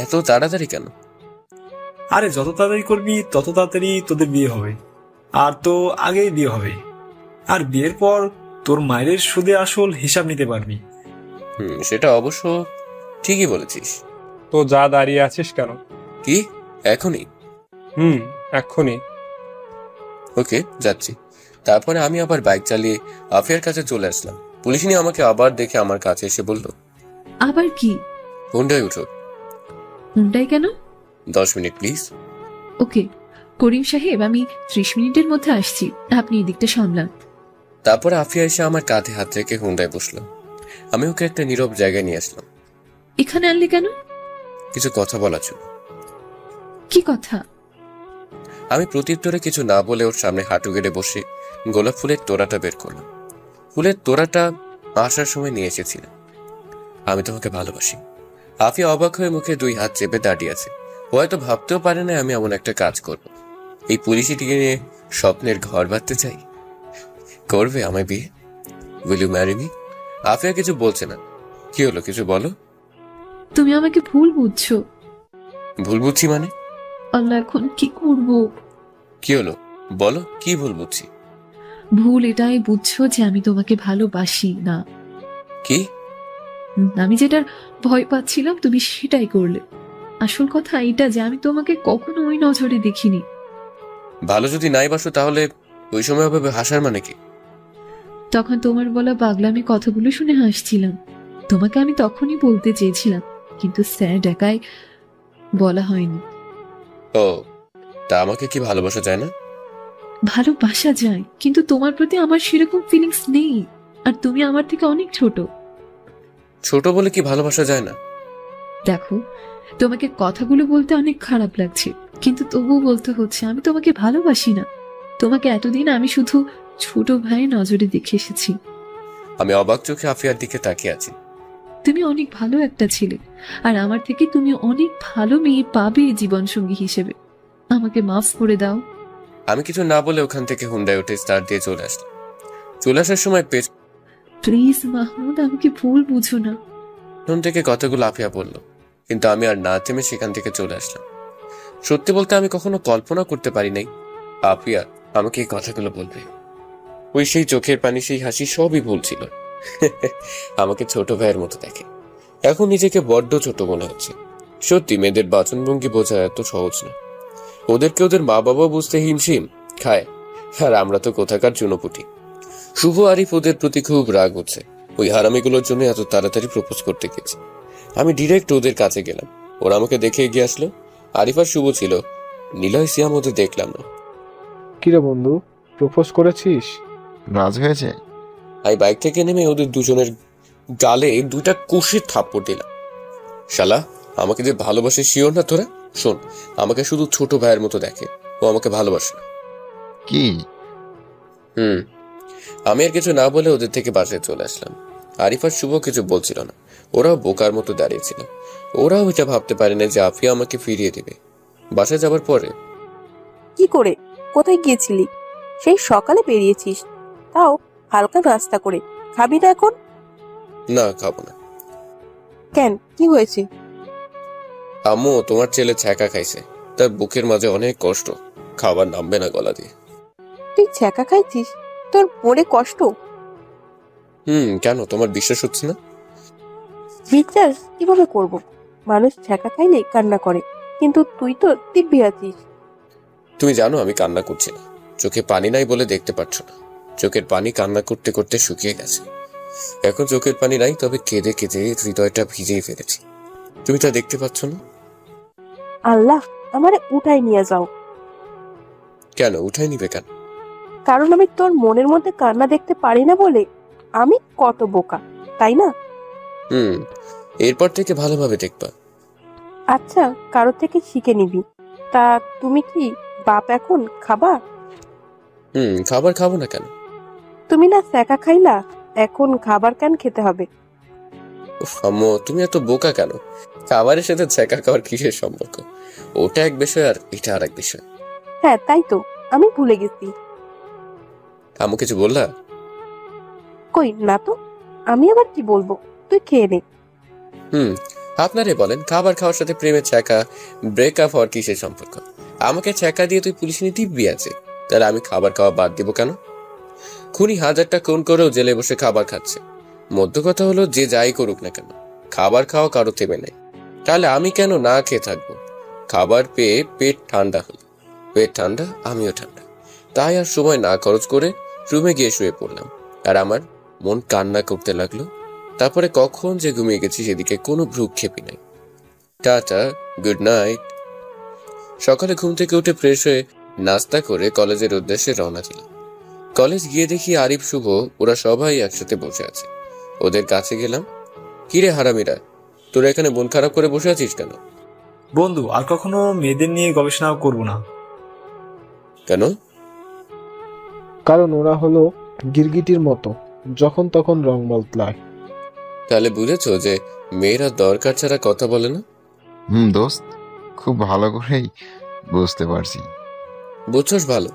এত তাড়াতাড়ি কেন? আরে যত তাড়াতাড়ি করবি তত তাড়াতাড়ি তোদের বিয়ে হবে, আর তো আগেই বিয়ে হবে। আর বিয়ের পর তোর মায়ের সুদে আসল হিসাব নিতে পারবি। সেটা অবশ্য ঠিকই বলেছিস। তো যা দাঁড়িয়ে আছিস কেন? কি এখনই? এক্ষুনি। ওকে, যাচ্ছি। তারপরে আমি আবার বাইক চালিয়ে আফিয়ার কাছে চলে আসলাম। পুলিশ নিয়ে আমাকে আবার দেখে আমার কাছে এসে বলল, আবার কি? হুন্ডায় উঠো। হুন্ডাই কেন? 10 মিনিট প্লিজ। ওকে করিম সাহেব, আমি 30 মিনিটের মধ্যে আসছি, আপনি এদিকটা সামলান। তারপরে আফিয়া এসে আমার কাঁধে হাত রেখে হুন্ডায় বসলো। আমি ওকে একটা নীরব জায়গায় নিয়ে আসলাম। এখানে আনলে কেন? কিছু কথা বলার জন্য। কি কথা? আমি প্রত্যুত্তরে কিছু না বলে ওর সামনে হাঁটু গেড়ে বসে গোলাপ ফুলের তোড়াটা বের করলাম। ফুলের তোড়াটা আসার সময় নিয়ে এসেছিলাম। আমি তোমাকে ভালোবাসি। আফিয়া অবাক হয়ে মুখে 2 হাত চেপে দাঁড়িয়ে আছে। ও হয়তো ভাবতেও পারে না আমি এমন একটা কাজ করব। এই পুলিশিটিকে নিয়ে স্বপ্নের ঘর বাঁধতে চাই। করবে আমায় বিয়ে? Will you marry me? Afia কিছু বলছে না। কি হলো, কিছু বলো। তুমি আমাকে ভুল বুঝছো। ভুল বুঝছি মানে? আল্লাহ, এখন কি করব? কি হলো বলো, কি ভুল বুঝছি? ভুল এটাই বুঝছো যে আমি তোমাকে ভালোবাসি না। কি? আমি যেটার ভয় পাচ্ছিলাম তুমি সেটাই করলে। আসল কথা এটা যে আমি তোমাকে কখনো ওই নজরে দেখিনি। ভালো যদি নাই বাসো তাহলে ওই সময় ভাবে হাসার মানে কি? তখন তোমার বলা পাগলামি কথাগুলো শুনে হাসছিলাম। তোমাকে আমি তখনই বলতে চেয়েছিলাম, কিন্তু স্যার একাই বলা হয়নি। ও, তা আমাকে কি ভালোবাসা যায় না? ভালোবাসা যায়, কিন্তু তোমার প্রতি আমার সেরকম ফিলিংস নেই। আর তুমি আমার থেকে অনেক ছোট। ছোট বলে কি ভালোবাসা যায় না? দেখো, তোমাকে কথাগুলো বলতে অনেক খারাপ লাগছে, কিন্তু তবুও বলতে হচ্ছে আমি তোমাকে ভালোবাসি না। তোমাকে এতদিন আমি শুধু ছোট ভাই নজরে দেখে এসেছি। আমি অবাক চোখে আফিয়ার দিকে তাকিয়ে আছি। তুমি অনেক ভালো একটা ছেলে, আর আমার থেকে তুমি অনেক ভালো মেয়ে পাবে জীবন সঙ্গী হিসেবে। আমাকে মাফ করে দাও। আমি কিছু না বলে ওখান থেকে হুন্ডায় উঠে স্টার্ট দিয়ে চলে আসলাম। চলে আসার সময় প্লিজ মাহমুদ, আমাকে ভুল বুঝো না। পেছন থেকে কথাগুলো আফিয়া বলল, কিন্তু আমি আর না থেমে সেখান থেকে চলে আসলাম। সত্যি বলতে আমি কখনো কল্পনা করতে পারি নাই আফিয়া আমাকে এই কথাগুলো বলবে। ওই সেই চোখের পানি, সেই হাসি সবই ভুল ছিল। আমাকে ছোট ভাইয়ের মতো দেখে। এখন নিজেকে বড্ড ছোট মনে হচ্ছে। সত্যি মেয়েদের বাচনভঙ্গি বোঝা এত সহজ না। ওদেরকে ওদের মা বাবা বুঝতে হিমশিম খায়, আর আমরা তো কোথাকার চুনোপুটি। শুভ আরিফ ওদের প্রতি খুব রাগ হচ্ছে। ওই হারামিগুলোর জন্য এত তাড়াতাড়ি প্রপোজ করতে গেছি। আমি ডিরেক্ট ওদের কাছে গেলাম। ওরা আমাকে দেখে এগিয়ে আসলো। আরিফ আর শুভ ছিল, নিলয় সিয়াম ওদের দেখলাম না। কিরে বন্ধু, প্রপোজ করেছিস? রাজ হয়েছে? আমি বাইক থেকে নেমে ওদের দুজনের গালে 2টা কষির থাপ্পড় দিলাম। শালা, আমাকে যে ভালোবাসে শিওর না তোরা? শোন, আমাকে শুধু ছোট ভাইয়ের মতো দেখে, ও আমাকে ভালোবাসে না। কি? আমি আর কিছু না বলে ওদের থেকে বাসায় চলে আসলাম। আরিফ আর শুভ কিছু বলছিল না। ওরাও বোকার মতো দাঁড়িয়েছিল। ওরাও এটা ভাবতে পারে না যে আফিয়া আমাকে ফিরিয়ে দিবে। বাসায় যাবার পরে, কি করে, কোথায় গিয়েছিলি? সেই সকালে বেরিয়েছিস, তাও হালকা নাস্তা করে। খাবি না এখন? না, খাবো না। কেন, কি হয়েছে? আম্মু, তোমার ছেলে ছ্যাঁকা খাইছে, তার বুকের মাঝে অনেক কষ্ট, খাবার নামবে না গলা দিয়ে। তুই ছ্যাঁকা খাইছিস? তোর মনে কষ্ট? কেন, তোমার বিশ্বাস হচ্ছে না? বিশ্বাস কিভাবে করব? মানুষ ছ্যাঁকা খাইলে কান্না করে, কিন্তু তুই তো দিব্যি আছিস। তুমি জানো আমি কান্না করছি না। চোখে পানি নাই বলে দেখতে পাচ্ছ না। চোখের পানি কান্না করতে করতে শুকিয়ে গেছে। এখন চোখের পানি নাই, তবে কেঁদে কেঁদে হৃদয়টা ভিজিয়ে ফেলেছি। তুমি তা দেখতে পাচ্ছ না? আল্লাহ, আমারে উঠাই নিয়ে যাও। কেন উঠাই নিবে কেন? কারণ আমি তোর মনের মধ্যে কান্না দেখতে পারি না বলে। আমি কত বোকা, তাই না? এরপর থেকে ভালোভাবে দেখবা। আচ্ছা, কারো থেকে শিখে নিবি। তা তুমি কি বাপ এখন খাবা? খাবার খাবো না কেন? তুমি না ছ্যাঁকা খাইলা, এখন খাবার কেন খেতে হবে? আম্মু, তুমি এত বোকা কেন? খাবারের সাথে ছ্যাঁকা খাওয়ার কিসের সম্পর্ক? ওটা এক বিষয় আর এটা আর এক বিষয়। হ্যাঁ তাই তো, আমি ভুলে গেছি। আম্মু কিছু বললা? কই না তো, আমি আবার কি বলবো, তুই খেয়ে নে। আপনারে বলেন, খাবার খাওয়ার সাথে প্রেমের ছ্যাঁকা ব্রেকআপ হওয়ার কিসের সম্পর্ক? আমাকে ছ্যাঁকা দিয়ে তুই পুলিশ নিয়ে দিব্যি আছে, তাহলে আমি খাবার খাওয়া বাদ দিব কেন? খুনি 1000টা খুন করেও জেলে বসে খাবার খাচ্ছে। মধ্য কথা হলো, যে যাই করুক না কেন খাবার খাওয়া কারো থেমে নেই। তাহলে আমি কেন না খেয়ে থাকবো? খাবার পেয়ে পেট ঠান্ডা হলো, পেট ঠান্ডা আমিও ঠান্ডা। তাই আর সময় না খরচ করে রুমে গিয়ে শুয়ে পড়লাম। আর আমার মন কান্না করতে লাগলো। তারপরে কখন যে ঘুমিয়ে গেছি সেদিকে কোনো ভ্রুক্ষেপই নাই। Tata, good night. সকালে ঘুম থেকে উঠে ফ্রেশ হয়ে নাস্তা করে কলেজের উদ্দেশ্যে রওনা দিলাম। কলেজ গিয়ে দেখি আরিফ, শুভ ওরা সবাই একসাথে বসে আছে। ওদের কাছে গেলাম। কিরে হারামিরা, তোরা এখানে মন খারাপ করে বসে আছিস কেন? বন্ধু, আর কখনো মেয়েদের নিয়ে গবেষণা করব না। কেন? কারণ ওরা হলো গিরগিটির মতো, যখন তখন রং বদলায়। তাহলে বুঝেছো যে মেয়েরা দরকার ছাড়া কথা বলে না? দোস্ত, খুব ভালো করেই বুঝতে পারছি। বুঝছস ভালো।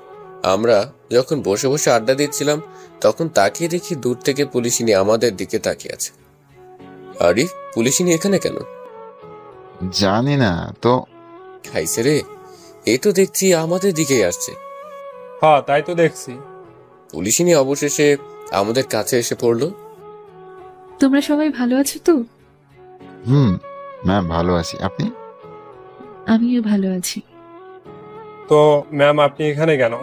আমরা যখন বসে বসে আড্ডা দিচ্ছিলাম তখন তাকিয়ে দেখি দূর থেকে পুলিশিনী আমাদের দিকে তাকিয়ে আছে। আরিফ, পুলিশিনী এখানে কেন? জানি না তো। খাইছে রে, এই তো দেখছি আমাদের দিকেই আসছে। হ্যাঁ তাই তো দেখছি। পুলিশিনী অবশেষে আমাদের কাছে এসে পড়লো। তোমরা সবাই ভালো আছো তো? ম্যাম ভালো আছি, আপনি? আমিও ভালো আছি। তো ম্যাম আপনি এখানে কেন?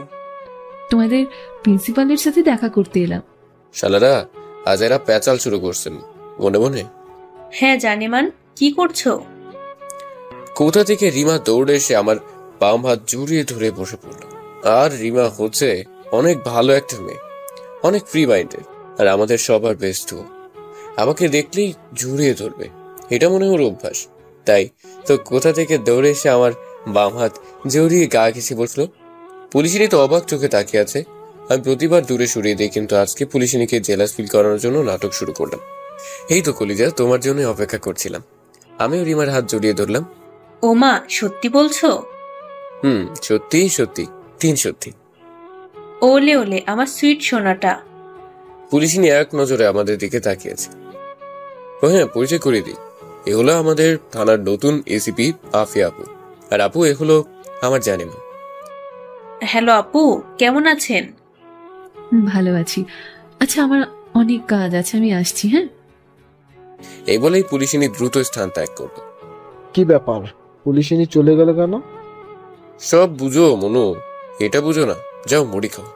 তোমাদের প্রিন্সিপালের সাথে দেখা করতে এলাম। শালারা আজ এরা প্যাচাল শুরু করছেন মনে মনে। হ্যাঁ জানেমান, কি করছো? কোথা থেকে রিমা দৌড়ে এসে আমার বাম হাত জড়িয়ে ধরে বসে পড়লো। আর রিমা হচ্ছে অনেক ভালো একটা মেয়ে, অনেক ফ্রি মাইন্ডেড, আর আমাদের সবার বেস্ট। আমাকে দেখলেই জড়িয়ে ধরবে, এটা মনে ওর অভ্যাস। তাই তো কোথা থেকে দৌড়ে এসে আমার বাম হাত জড়িয়ে গা ঘেঁষে বসলো। পুলিশিনী তো অবাক চোখে তাকিয়ে আছে। আমি প্রতিবার দূরে সরিয়ে দিই, কিন্তু আজকে পুলিশিনীকে জেলাস ফিল করানোর জন্য নাটক শুরু করলাম। এই তো কলিজা, তোমার জন্য অপেক্ষা করছিলাম। আমিও রিমার হাত জড়িয়ে ধরলাম। ওমা, সত্যি বলছো? সত্যি সত্যি, 3 সত্যি। ওলে ওলে আমার সুইট সোনাটা। পুলিশিনী এক নজরে আমাদের দিকে তাকিয়েছে। ও হ্যাঁ, পরিচয় করিয়ে দিই, এ হলো আমাদের থানার নতুন এসিপি আফিয়া আপু। আর আপু, এ হলো আমার জানিমা। হ্যালো আপু, কেমন আছেন? ভালো আছি। আচ্ছা, আমার অনেক কাজ আছে, আমি আসছি। হ্যাঁ, এই বলেই পুলিশিনী দ্রুত স্থান ত্যাগ করলো। কি ব্যাপার, পুলিশিনী চলে গেল কেন? সব বুঝো মনু, এটা বুঝো না? যাও মুড়ি খাও।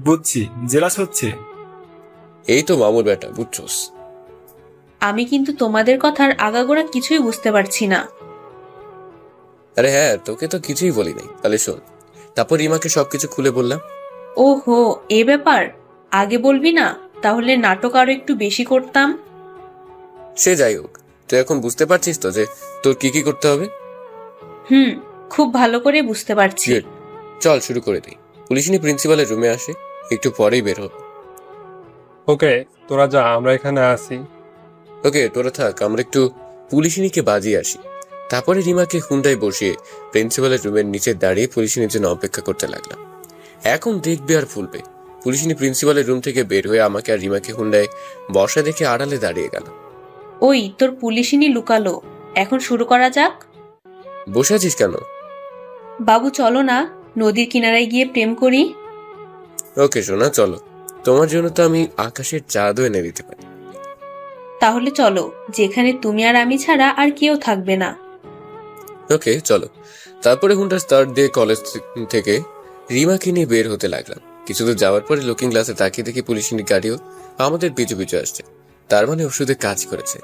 বুঝছি, জেলাস হচ্ছে। এই তো মামুর বেটা, বুঝছোস। আমি কিন্তু তোমাদের কথার আগাগোড়া কিছুই বুঝতে পারছি না। আরে হ্যাঁ, তোকে তো কিছুই বলি নাই, তাহলে শোন। তারপর রিমাকে সবকিছু খুলে বললাম। ওহো, এ ব্যাপার, আগে বলবি না? তাহলে নাটক আরো একটু বেশি করতাম। সে যাই হোক, তুই এখন বুঝতে পারছিস তো যে তোর কি কি করতে হবে? খুব ভালো করে বুঝতে পারছি। চল শুরু করে দিই। পুলিশিনী প্রিন্সিপালের রুমে আসে, একটু পরেই বের হবে। ওকে, তোরা যা, আমরা এখানে আসি। ওকে, তোরা থাক, আমরা একটু পুলিশিনীকে বাজিয়ে আসি। তারপরে রিমাকে হুন্ডায় বসিয়ে প্রিন্সিপালের রুমের নিচে দাঁড়িয়ে পুলিশিনীর জন্য অপেক্ষা করতে লাগলাম। এখন দেখবে আর ফুলবে। পুলিশিনী প্রিন্সিপালের রুম থেকে বের হয়ে আমাকে আর রিমাকে হুন্ডায় বসা দেখে আড়ালে দাঁড়িয়ে গেল। ওই তোর পুলিশিনী লুকালো, এখন শুরু করা যাক। বসে আছিস কেন? বাবু চলো না, নদীর কিনারায় গিয়ে প্রেম করি। ওকে সোনা, চলো। তোমার জন্য তো আমি আকাশের চাঁদও এনে দিতে পারি। তাহলে চলো, যেখানে তুমি আর আমি ছাড়া আর কেউ থাকবে না। ওকে চলো। তারপরে হুন্ডা স্টার্ট দিয়ে কলেজ থেকে রিমাকে নিয়ে বের হতে লাগলাম। কিছু দূর যাওয়ার পরে লুকিং গ্লাসে তাকিয়ে দেখি পুলিশিনী গাড়িও আমাদের পিছু পিছু আসছে। তার মানে ওষুধে কাজ করেছে।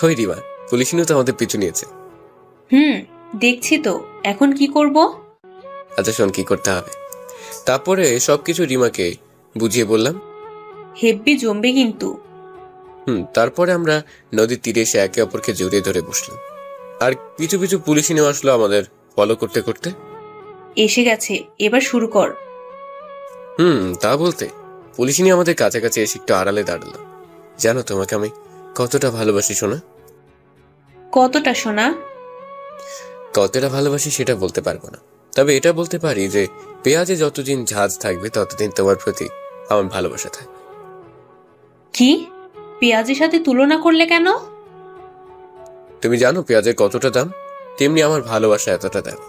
ওই রিমা, পুলিশিনী তো আমাদের পিছু নিয়েছে। দেখছি তো, এখন কি করব? আচ্ছা শোন, কি করতে হবে। তারপরে সবকিছু রিমাকে বুঝিয়ে বললাম। হেব্বি জমবে কিন্তু। তারপরে আমরা নদীর তীরে এসে একে অপরকে জড়িয়ে ধরে বসলাম। আর পিছু পিছু পুলিশিনী আসলো আমাদের ফলো করতে করতে। এসে গেছে, এবার শুরু কর। তা বলতে পুলিশিনী আমাদের কাছাকাছি এসে একটু আড়ালে দাঁড়ালো। জানো তোমাকে আমি কতটা ভালোবাসি সোনা? কতটা সোনা? কতটা ভালোবাসি সেটা বলতে পারবো না, তবে এটা বলতে পারি যে পেঁয়াজে যতদিন ঝাঁজ থাকবে ততদিন তোমার প্রতি আমার ভালোবাসা থাকবে। কি? পেঁয়াজের সাথে তুলনা করলে কেন? তুমি জানো পেঁয়াজের কতটা দাম, তেমনি আমার ভালোবাসা এতটা দাম।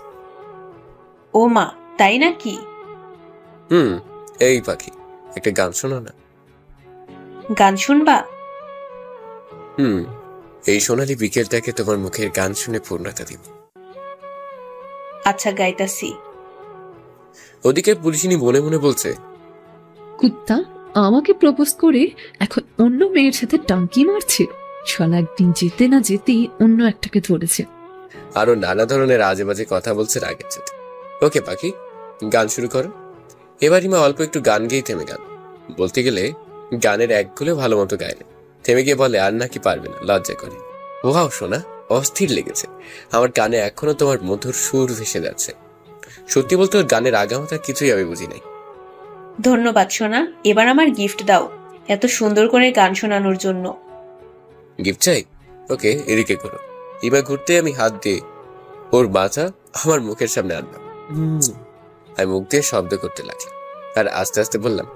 ও মা, তাই নাকি? এই পাখি, একটা গান শোনো না। গান শুনবা? এই সোনালি বিকেলটাকে তোমার মুখের গান শুনে পূর্ণতা দিব। আচ্ছা, গাইতাছি। ওদিকে পুলিশিনী মনে মনে বলছে, কুত্তা আমাকে প্রপোজ করে এখন অন্য মেয়ের সাথে টাঙ্কি মারছে। শালা একদিন যেতে না যেতেই অন্য একটাকে ধরেছে। আরো নানা ধরনের আজে বাজে কথা বলছে রাগের সাথে। ওকে পাখি, গান শুরু করো। এবার রিমা অল্প একটু গান গেয়ে থেমে গেল। বলতে গেলে গানের একগুলো ভালো মতো গাইলে, থেমে গিয়ে বলে আর নাকি পারবে না, লজ্জা করে। ওহাও শোনা, অস্থির লেগেছে। আমার কানে এখনো তোমার মধুর সুর ভেসে যাচ্ছে। সত্যি বলতে ওর গানের আগামাথা কিছুই আমি বুঝি নাই। ধন্যবাদ সোনা, এবার আমার গিফট দাও এত সুন্দর করে গান শোনানোর জন্য। গিফট চাই? ওকে, এদিকে করো। রিমা ঘুরতে আমি হাত দিয়ে ওর মাথা আমার মুখের সামনে আনলাম। আমি মুখ দিয়ে শব্দ করতে লাগলাম আর আস্তে আস্তে বললাম,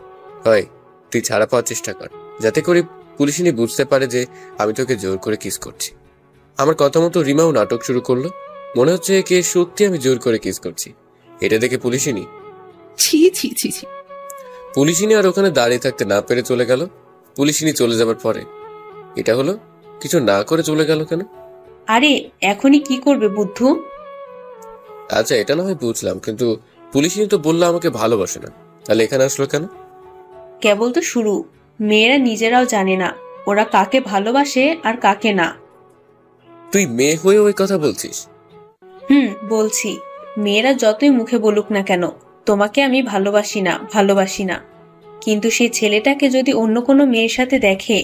হয় তুই ছাড়া পাওয়ার চেষ্টা কর, যাতে করে পুলিশিনী বুঝতে পারে যে আমি তোকে জোর করে কিস করছি। আমার কথা মতো রিমাও নাটক শুরু করলো। মনে হচ্ছে কে সত্যি আমি জোর করে কিস করছি। এটা দেখে পুলিশিনী ছি ছি ছি ছি। পুলিশিনী আর ওখানে দাঁড়িয়ে থাকতে না পেরে চলে গেল। পুলিশিনী চলে যাবার পরে এটা হলো, কিছু না করে চলে গেল কেন? আরে এখনই কি করবে বুদ্ধু? আচ্ছা, এটা না হয় বুঝলাম, কিন্তু পুলিশিনী তো বললো আমাকে ভালোবাসে না, তাহলে এখানে আসলো কেন? কেবল তো শুরু। মেয়েরা নিজেরাও জানে না ওরা কাকে ভালোবাসে আর কাকে না। তুই মেয়ে হয়ে ওই কথা বলছিস? বলছি। মেয়েরা যতই মুখে বলুক না কেন তোমাকে আমি ভালোবাসি না ভালোবাসি না, কিন্তু সেই ছেলেটাকে যদি অন্য কোনো মেয়ের সাথে দেখে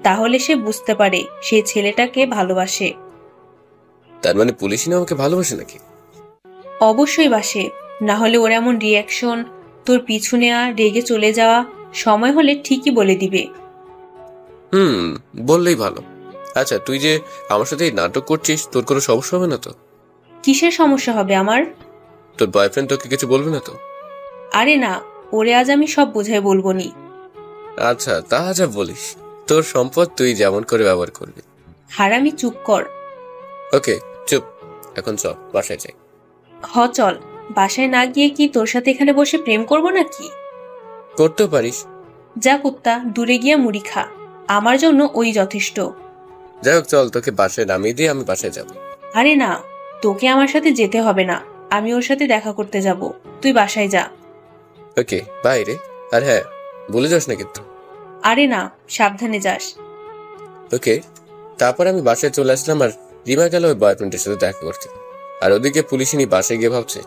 তাহলে সে বুঝতে পারে সেই ছেলেটাকে ভালোবাসে। তার মানে পুলিশিনী আমাকে ভালোবাসে নাকি? অবশ্যই বাসে, না হলে ওর এমন রিয়াকশন, তোর পিছু নেওয়া, রেগে চলে যাওয়া, সময় হলে ঠিকই বলে দিবে। বললেই ভালো। আচ্ছা, তুই যে আমার সাথে নাটক করছিস, তোর কোনো সমস্যা হবে না তো? কিসের সমস্যা হবে আমার? তোর বয়ফ্রেন্ড তোকে কিছু বলবে না তো? আরে না, ওরে আজ আমি সব বোঝাই বলবো নি। আচ্ছা, তা যা বলিস। তোর সম্পদ তুই যেমন করে ব্যবহার করবি। হারামি, চুপ কর। ওকে চুপ, এখন চল বাসায় যাই। চল। বাসায় না গিয়ে কি তোর সাথে এখানে বসে প্রেম করবো নাকি? করতেও পারিস। যা কুত্তা, দূরে গিয়ে মুড়ি খা, আমার জন্য ওই যথেষ্ট। যাই হোক, চল তোকে বাসায় নামিয়ে দিয়ে আমি বাসায় যাব। আরে না, তোকে আমার সাথে যেতে হবে না, আমি ওর সাথে দেখা করতে যাব, তুই বাসায় যা। ওকে বাই রে। আর হ্যাঁ, ভুলে যাস না কিন্তু। আরে না, সাবধানে যাস। ওকে। তারপর আমি বাসায় চলে আসলাম আর রিমা গেল ওই বয়ফ্রেন্ডের সাথে দেখা করতে। আর ওদিকে পুলিশিনী বাসায় গিয়ে ভাবছে,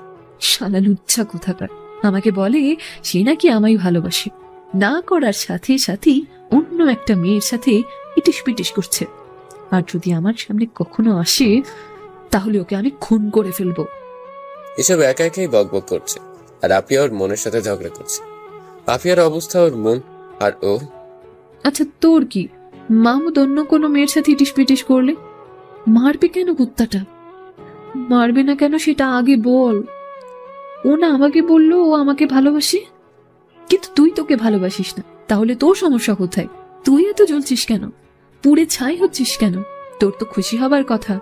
শালা লুচ্ছা কোথাকার, আমাকে বলে সে নাকি আমায় ভালোবাসে, না করার সাথে সাথেই অন্য একটা মেয়ের সাথে ইটিস পিটিস করছে। আর যদি আমার সামনে কখনো আসে তাহলে ওকে আমি খুন করে ফেলবো। এসব একা একাই বক বক করছে আর আপিয়া ওর মনের সাথে ঝগড়া করছে। আপিয়ার অবস্থা, ওর মন আর ও। আচ্ছা তোর কি, মাহমুদ অন্য কোনো মেয়ের সাথে ইটিস পিটিস করলে মারবে কেন? কুত্তাটা মারবে না কেন সেটা আগে বল। ও না আমাকে বললো ও আমাকে ভালোবাসে, কিন্তু তুই তোকে ভালোবাসিস না, তাহলে তোর সমস্যা কোথায়? তুই এত জ্বলছিস কেন? পুড়ে ছাই হচ্ছিস কেন? তোর তো খুশি হবার কথা,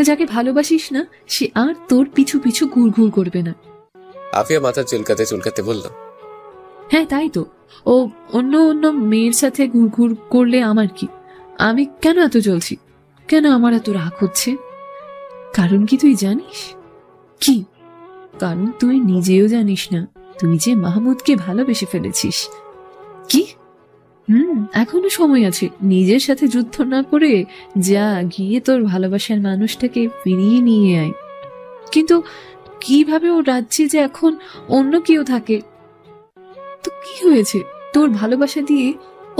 যাকে ভালোবাসিস না সে আর তোর পিছু পিছু ঘুর ঘুর করবে না। আফিয়া মাথা চুলকাতে চুলকাতে বলল, হ্যাঁ তাই তো, ও অন্য অন্য মেয়ের সাথে ঘুর ঘুর করলে আমার কি? আমি কেন এত জ্বলছি? কেন আমার এত রাগ হচ্ছে? কারণ কি তুই জানিস? কি কারণ? তুই নিজেও জানিস না তুই যে মাহমুদকে ভালোবেসে ফেলেছিস। কি? এখনো সময় আছে, নিজের সাথে যুদ্ধ না করে যা গিয়ে তোর ভালোবাসার মানুষটাকে ফিরিয়ে নিয়ে আয়। কিন্তু কিভাবে ও রাজ্যে যে এখন অন্য কেউ থাকে? তো কি হয়েছে? তোর ভালোবাসা দিয়ে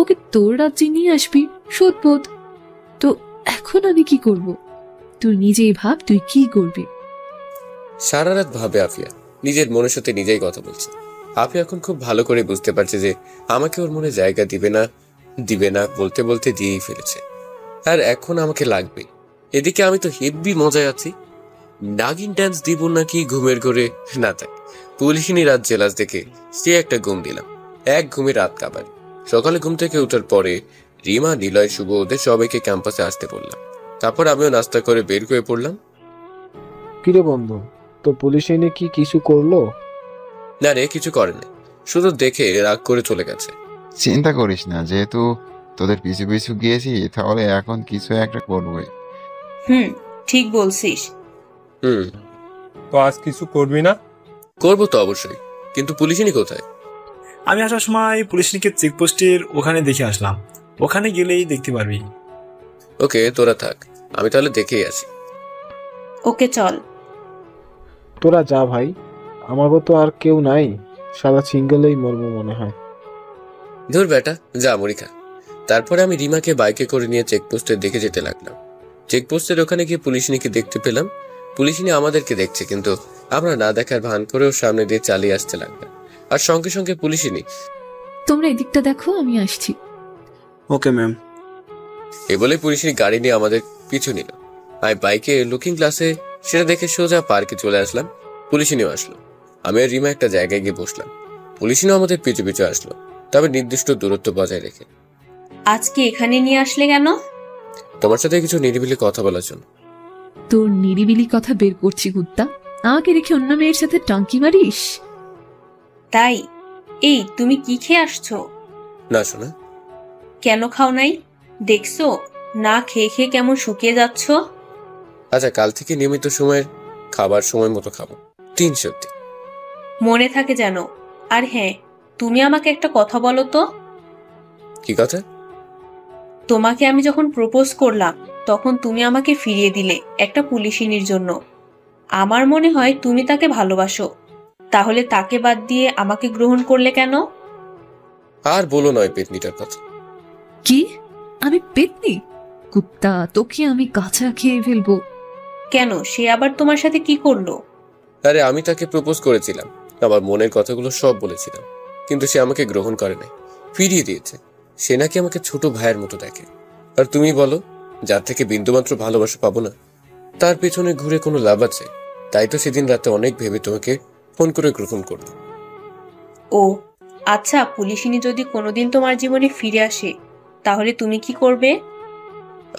ওকে তোর রাজ্যে নিয়ে আসবি, শোধবোধ। তো এখন আমি কি করব? তুই নিজেই ভাব তুই কি করবি। সারা রাত ভাবে আফিয়া, নিজের মনের সাথে নিজেই কথা বলছে। আফিয়া এখন খুব ভালো করে বুঝতে পারছে যে আমাকে ওর মনে জায়গা দিবে না বলতে বলতে দিয়েই ফেলেছে। আর এখন আমাকে লাগবে, এদিকে আমি তো হেব্বি মজায় আছি। নাগিন ডান্স দিব নাকি ঘুমের ঘরে না থাক, পুলিশিনী রাত জেলাস দেখে সে একটা ঘুম দিলাম। এক ঘুমে রাত কাবার। সকালে ঘুম থেকে ওঠার পরে রিমা, নিলয়, শুভ ওদের সবাইকে ক্যাম্পাসে আসতে বললাম। তারপর আমিও নাস্তা করে বের হয়ে পড়লাম। কিরে বন্ধু, তো পুলিশ এনে কি কিছু করলো? না রে, কিছু করেনি, শুধু দেখে রাগ করে চলে গেছে। চিন্তা করিস না, যেহেতু তোদের পিছু পিছু গিয়েছি তাহলে এখন কিছু একটা করবোই। ঠিক বলছিস। তো আজ কিছু করবি না? করবো তো অবশ্যই, কিন্তু পুলিশিনী কোথায়? আমি আসার সময় পুলিশকে চেকপোস্টের ওখানে দেখে আসলাম, ওখানে গেলেই দেখতে পারবি। ওকে, তোরা থাক, আমি তাহলে দেখেই আসি। ওকে চল। তোরা যা ভাই, আমারও তো আর কেউ নাই, সারা সিঙ্গেলেই মরবো মনে হয়। ধুর বেটা, যা মুড়ি খা। তারপরে আমি রিমাকে বাইকে করে নিয়ে চেকপোস্টে দেখে যেতে লাগলাম। চেকপোস্টের ওখানে গিয়ে পুলিশিনীকে দেখতে পেলাম। পুলিশিনী আমাদেরকে দেখছে, কিন্তু আমরা না দেখার ভান করে ওর সামনে দিয়ে চালিয়ে আসতে লাগলাম। আর সঙ্গে সঙ্গে পুলিশিনী, তোমরা এদিকটা দেখো, আমি আসছি। Okay ma'am. এ বলে পুলিশিনী গাড়ি নিয়ে আমাদের পিছু নিল। আমি বাইকে লুকিং গ্লাসে সেটা দেখে সোজা পার্কে চলে আসলাম। পুলিশিনীও আসলো। আমি আর রিমা একটা জায়গায় গিয়ে বসলাম। পুলিশিনীও আমাদের পিছু পিছু আসলো, তবে নির্দিষ্ট দূরত্ব বজায় রেখে। আজকে এখানে নিয়ে আসলে কেন? তোমার সাথে কিছু নিরিবিলি কথা বলার জন্য। তোর নিরিবিলি কথা বের করছি কুত্তা, আমাকে রেখে অন্য মেয়ের সাথে টাঙ্কি মারিস? তাই? এই তুমি কি খেয়ে আসছো? না শোনা। কেন খাও নাই? দেখছো না খেয়ে খেয়ে কেমন শুকিয়ে যাচ্ছ। আচ্ছা, কাল থেকে নিয়মিত সময়ের খাবার সময় মতো খাবো। 3 সত্যি মনে থাকে যেন। আর হ্যাঁ, তুমি আমাকে একটা কথা বলো তো। কি কথা? তোমাকে আমি যখন প্রপোজ করলাম তখন তুমি আমাকে ফিরিয়ে দিলে একটা পুলিশিনীর জন্য। আমার মনে হয় তুমি তাকে ভালোবাসো, তাহলে তাকে বাদ দিয়ে আমাকে গ্রহণ করলে কেন? আর বলো নয় পেতনিটার কথা। কি? আমি পেতনি? কুত্তা, তোকে আমি কাঁচা খেয়ে ফেলবো। কেন, সে আবার তোমার সাথে কি করলো? আরে আমি তাকে প্রপোজ করেছিলাম, আমার মনের কথাগুলো সব বলেছিলাম, কিন্তু সে আমাকে গ্রহণ করে নাই, ফিরিয়ে দিয়েছে। সে নাকি আমাকে ছোট ভাইয়ের মতো দেখে। আর তুমি বলো, যার থেকে বিন্দুমাত্র ভালোবাসা পাবো না তার পেছনে ঘুরে কোনো লাভ আছে? তাই তো সেদিন রাতে অনেক ভেবে তোমাকে ফোন করে গ্রহণ করলো। ও আচ্ছা, পুলিশিনী যদি কোনোদিন তোমার জীবনে ফিরে আসে তাহলে তুমি কি করবে?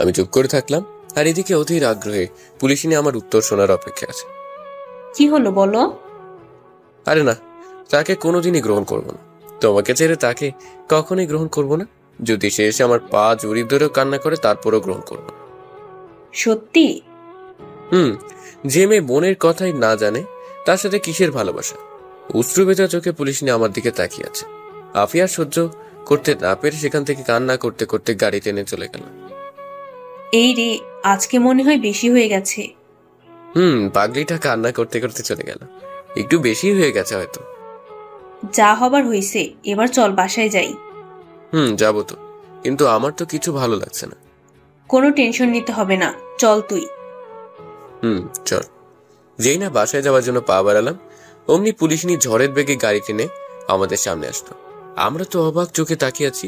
আমি চুপ করে থাকলাম, আর এদিকে অধীর আগ্রহে পুলিশিনী আমার উত্তর শোনার অপেক্ষা আছে। কি হলো বলো। আরে না, তাকে কোনোদিনই গ্রহণ করবো না। তোমাকে ছেড়ে তাকে কখনোই গ্রহণ করবো না। যদি সে এসে আমার পা জড়িয়ে ধরেও কান্না করে তারপরেও গ্রহণ করবো না। সত্যি? যে মেয়ে বোনের কথাই না জানে তার সাথে কিসের ভালোবাসা? অশ্রু ভেজা চোখে পুলিশিনী আমার দিকে তাকিয়ে আছে। আফিয়া সহ্য করতে না পেরে সেখান থেকে কান্না করতে করতে গাড়ি টেনে চলে গেল। এই রে, আজকে মনে হয় বেশি হয়ে গেছে। পাগলিটা কান্না করতে করতে চলে গেল। একটু বেশি হয়ে গেছে হয়তো। যা হবার হইছে, এবার চল বাসায় যাই। যাবো তো, কিন্তু আমার তো কিছু ভালো লাগছে না। কোনো টেনশন নিতে হবে না, চল তুই। চল। যেই না বাসায় যাওয়ার জন্য পা বাড়ালাম, অমনি পুলিশিনী ঝড়ের বেগে গাড়ি টেনে আমাদের সামনে আসলো। আমরা তো অবাক চোখে তাকিয়ে আছি।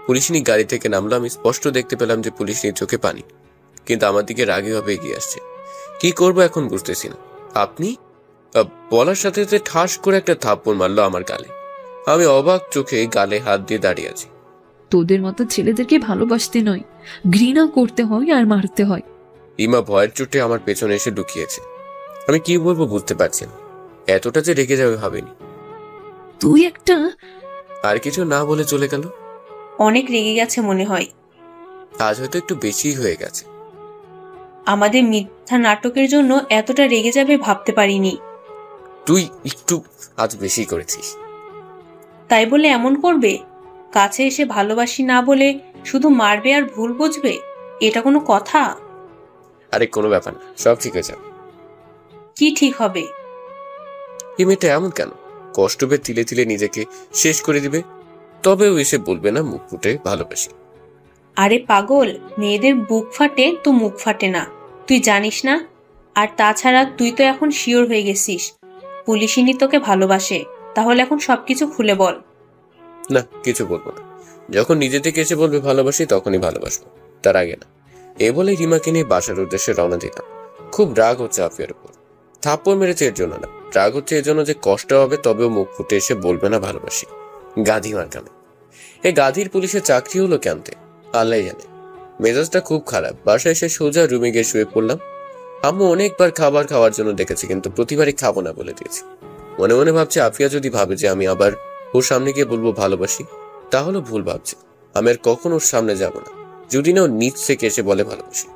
পুলিশিনী গাড়ি থেকে নামলো। আমি স্পষ্ট দেখতে পেলাম যে পুলিশিনীর চোখে পানি, কিন্তু আমার দিকে রাগী ভাবে এগিয়ে আসছে। কি করবো এখন বুঝতেছি না। আপনি বলার সাথে সাথে ঠাস করে একটা থাপ্পড় মারলো আমার গালে। আমি অবাক চোখে গালে হাত দিয়ে দাঁড়িয়ে আছি। তোদের মতো ছেলেদেরকে ভালোবাসতে নয়, ঘৃণা করতে হয় আর মারতে হয়। রিমা ভয়ের চোটে আমার পেছনে এসে লুকিয়েছে। আমি কি বলবো বুঝতে পারছি না। এতটা যে রেগে যাবে ভাবিনি। তুই একটা... আর কিছু না বলে চলে গেল। অনেক রেগে গেছে মনে হয়। আজ হয়তো একটু বেশি হয়ে গেছে। আমাদের মিথ্যা নাটকের জন্য এতটা রেগে যাবে ভাবতে পারিনি। তুই একটু আজ বেশি করেছিস। তাই বলে এমন করবে? কাছে এসে ভালোবাসি না বলে শুধু মারবে আর ভুল বুঝবে? এটা কোনো কথা? আরে কোনো ব্যাপার না, সব ঠিক হয়ে যাবে। কি ঠিক হবে? এই মেয়েটা এমন কেন? কষ্ট পেয়ে তিলে তিলে নিজেকে শেষ করে দিবে, তবেও এসে বলবে না মুখ ফুটে ভালোবাসি। আরে পাগল, মেয়েদের বুক ফাটে তো মুখ ফাটে না, তুই জানিস না? আর তাছাড়া তুই তো এখন শিওর হয়ে গেছিস পুলিশিনী তোকে ভালোবাসে, তাহলে এখন সবকিছু খুলে বল। না, কিছু বলবো না। যখন নিজে থেকে এসে বলবে ভালোবাসি তখনই ভালোবাসবো, তার আগে না। এ বলে রিমাকে নিয়ে বাসার উদ্দেশ্যে রওনা দিলাম। খুব রাগ হচ্ছে আফিয়ার উপর। থাপ্পড় মেরেছে এর জন্য না, রাগ হচ্ছে এর জন্য যে কষ্ট হবে তবেও মুখ ফুটে এসে বলবে না ভালোবাসি। গাধি মার্কামে এই গাধির পুলিশের চাকরি হলো কেমতে আল্লাহ জানে। মেজাজটা খুব খারাপ। বাসায় এসে সোজা রুমে গিয়ে শুয়ে পড়লাম। আম্মু অনেকবার খাবার খাওয়ার জন্য ডেকেছে, কিন্তু প্রতিবারই খাবো না বলে দিয়েছি। মনে মনে ভাবছে আফিয়া যদি ভাবে যে আমি আবার ওর সামনে গিয়ে বলবো ভালোবাসি, তাহলে ভুল ভাবছে। আমি আর কখন ওর সামনে যাব না, যদি না ও নিচ থেকে এসে বলে ভালোবাসি।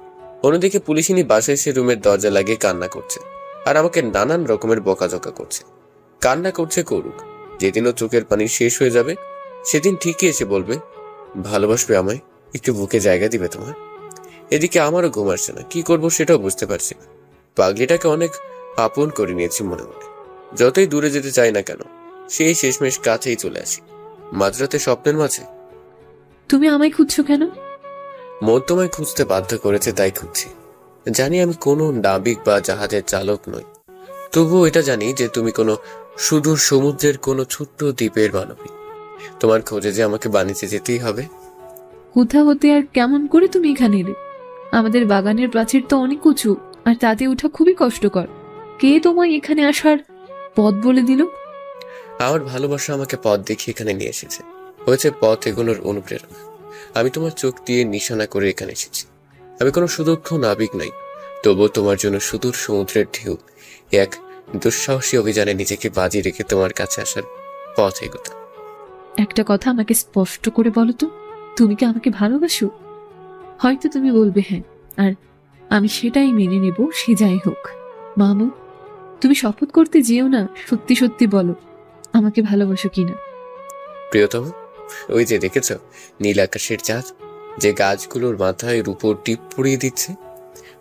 অন্যদিকে পুলিশিনী বাসায় এসে রুমের দরজা লাগিয়ে কান্না করছে আর আমাকে নানান রকমের বকাঝকা করছে। কান্না করছে করুক, যেদিন ও চোখের পানি শেষ হয়ে যাবে সেদিন ঠিকই এসে বলবে ভালোবাসবে আমায়, একটু বুকে জায়গা দিবে তোমার। এদিকে আমারও ঘুম আসছে না, কি করবো সেটাও বুঝতে পারছি না। পাগলিটাকে অনেক আপন করে নিয়েছি মনে মনে। যতই দূরে যেতে চাই না কেন, সেই শেষমেশ কাছেই চলে আসি। মাঝরাতে স্বপ্নের মাঝে। তুমি আমায় খুঁজছো কেন? মন তোমায় খুঁজতে বাধ্য করেছে তাই খুঁজছি। জানি আমি কোনো নাবিক বা জাহাজের চালক নই, তবুও এটা জানি যে তুমি কোনো সুদূর সমুদ্রের কোনো ছোট্ট দ্বীপের মানবী। তোমার খোঁজে যে আমাকে বাণিজ্যে যেতেই হবে। কোথা হতে আর কেমন করে তুমি এখানে এলে? আমাদের বাগানের প্রাচীর তো অনেক উঁচু, আর তাতে ওঠা খুবই কষ্টকর। কে তোমায় এখানে আসার পথ বলে দিল? আমার ভালোবাসা আমাকে পথ দেখিয়ে এখানে নিয়ে এসেছে, হয়েছে পথ এগোনোর অনুপ্রেরণা। আমি তোমার চোখ দিয়ে নিশানা করে এখানে এসেছি। আমি কোনো সুদক্ষ নাবিক নই, তবুও তোমার জন্য সুদূর সমুদ্রের ঢেউ এক দুঃসাহসী অভিযানে নিজেকে বাজি রেখে তোমার কাছে আসার পথ এগোতা। একটা কথা আমাকে স্পষ্ট করে বলো তো, তুমি কি আমাকে ভালোবাসো? হয়তো তুমি বলবে হ্যাঁ, আর আমি সেটাই মেনে নেব, সে যাই হোক। মামু, তুমি শপথ করতে যেও না, সত্যি সত্যি বলো আমাকে ভালোবাসো কিনা। প্রিয়তম, ওই যে দেখেছ নীল আকাশের চাঁদ, যে গাছগুলোর মাথায় রূপোর টিপ পরিয়ে দিচ্ছে,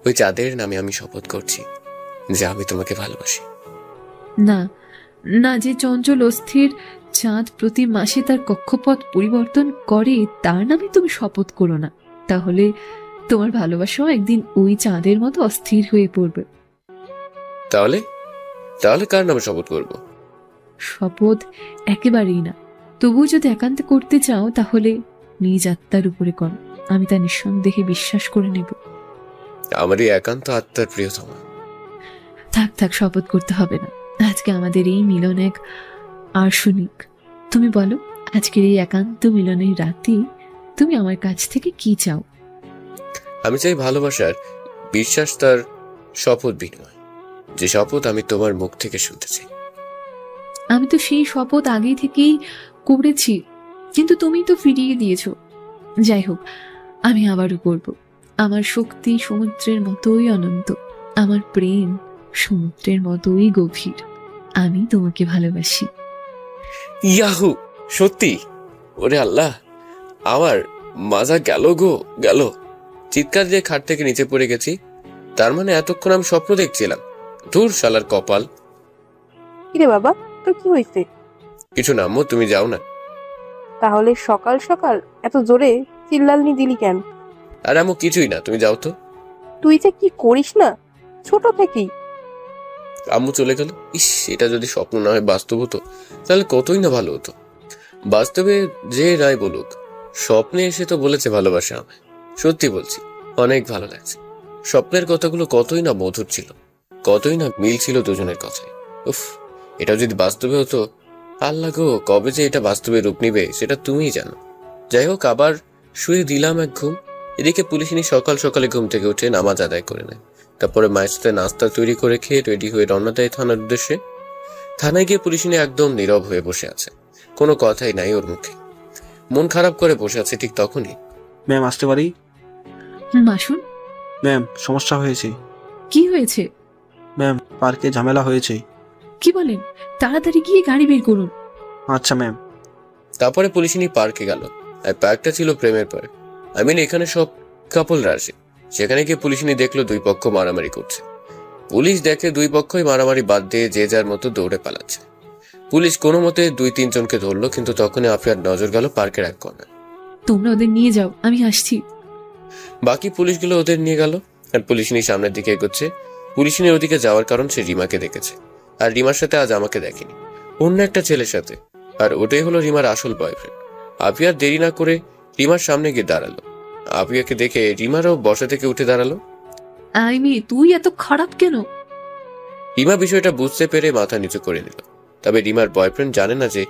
ওই চাঁদের নামে আমি শপথ করছি যে আমি তোমাকে ভালোবাসি। না না, যে চঞ্চল অস্থির চাঁদ প্রতি মাসে তার কক্ষপথ পরিবর্তন করে, তার নামে তুমি শপথ করো না। তাহলে তোমার ভালোবাসাও একদিন ওই চাঁদের মতো অস্থির হয়ে পড়বে। তাহলে তাহলে কার নামে শপথ করব? শপথ একেবারেই না, তবুও যদি একান্তে করতে চাও তাহলে নিজ আত্মার উপরে করো। আমি তা নিঃসন্দেহে বিশ্বাস করে নেব। আমার এই একান্ত আত্মার প্রিয়তম। থাক থাক, শপথ করতে হবে না। আজকে আমাদের এই মিলন এক আর্শনিক। তুমি বলো, আজকের এই একান্ত মিলনের রাতে তুমি আমার কাছ থেকে কি চাও? আমি চাই ভালোবাসার বিশ্বাস, তার শপথ বিনিময়, যে শপথ আমি তোমার মুখ থেকে শুনতে চাই। আমি তো সেই শপথ আগে থেকেই করেছি, কিন্তু তুমি তো ফিরিয়ে দিয়েছো। যাই হোক, আমি আবারও করব। আমার শক্তি সমুদ্রের মতোই অনন্ত, আমার প্রেম সমুদ্রের মতোই গভীর। আমি তোমাকে ভালোবাসি। ইয়াহু, সত্যি? ওরে আল্লাহ, আমার মাজা গেল গো গেল। চিৎকার দিয়ে খাট থেকে নিচে পড়ে গেছি। তার মানে এতক্ষণ আমি স্বপ্ন দেখছিলাম। ধুর শালার কপাল। কিরে বাবা, তোর কি হয়েছে? কিছু না আম্মু, তুমি যাও না। তাহলে সকাল সকাল এত জোরে চিল্লালনি দিলি কেন? আর আম্মু কিছুই না, তুমি যাও তো। তুই যে কি করিস না ছোট থেকেই। আম্মু চলে গেল। ইস, এটা যদি স্বপ্ন না হয় বাস্তব হতো তাহলে কতই না ভালো হতো। বাস্তবে যে রায় বলুক, স্বপ্নে এসে তো বলেছে ভালোবাসা আমায়। সত্যি বলছি, অনেক ভালো লাগছে। স্বপ্নের কথাগুলো কতই না মধুর ছিল, কতই না মিল ছিল দুজনের কথায়। উফ, এটা যদি বাস্তবে হতো, আল্লাহ গো, কবে যে এটা বাস্তবে রূপ নিবে সেটা তুমিই জানো। যাই হোক, আবার শুয়ে দিলাম এক ঘুম। এদিকে পুলিশিনী সকাল সকালে ঘুম থেকে উঠে নামাজ আদায় করে নেয়। তারপরে মায়ের সাথে নাস্তা তৈরি করে খেয়ে রেডি হয়ে রওনা দেয় থানার উদ্দেশ্যে। থানায় গিয়ে পুলিশিনী একদম নীরব হয়ে বসে আছে, কোনো কথাই নাই ওর মুখে। মন খারাপ করে বসে আছে। ঠিক তখনই, ম্যাম আসতে পারি? আসুন। ম্যাম, সমস্যা হয়েছে। কি হয়েছে? ম্যাম, পার্কে ঝামেলা হয়েছে। কি বলেন? তাড়াতাড়ি গিয়ে গাড়ি বের করুন। আচ্ছা ম্যাম। তারপরে পুলিশিনী পার্কে গেল। আর পার্কটা ছিল প্রেমের পার্ক। এখানে সব কাপলরা আসে। সেখানে গিয়ে পুলিশিনী দেখলো দুই পক্ষ মারামারি করছে। পুলিশ দেখে দুই পক্ষই মারামারি বাদ দিয়ে যে যার মতো দৌড়ে পালাচ্ছে। পুলিশ কোনো মতে 2-3 জনকে ধরলো, কিন্তু তখনই আফিয়ার নজর গেল পার্কের এক কর্নার। তোমরা ওদের নিয়ে যাও, আমি আসছি। বাকি পুলিশগুলো ওদের নিয়ে গেল। আর পুলিশিনী সামনের দিকে এগোচ্ছে। পুলিশিনীর ওদিকে যাওয়ার কারণ সে রিমাকে দেখেছে, আর রিমার সাথে আজ আমাকে দেখেনি, অন্য একটা ছেলের সাথে। আর ওটাই হলো রিমার আসল বয়ফ্রেন্ড। আফিয়ার দেরি না করে রিমার সামনে গিয়ে দাঁড়ালো। আফিয়াকে দেখে রিমারও বসা থেকে উঠে দাঁড়ালো। আইমি, তুই এত খারাপ কেন? রিমা বিষয়টা বুঝতে পেরে মাথা নিচু করে নিল। তবে রিমার বয়ফ্রেন্ড জানে না যে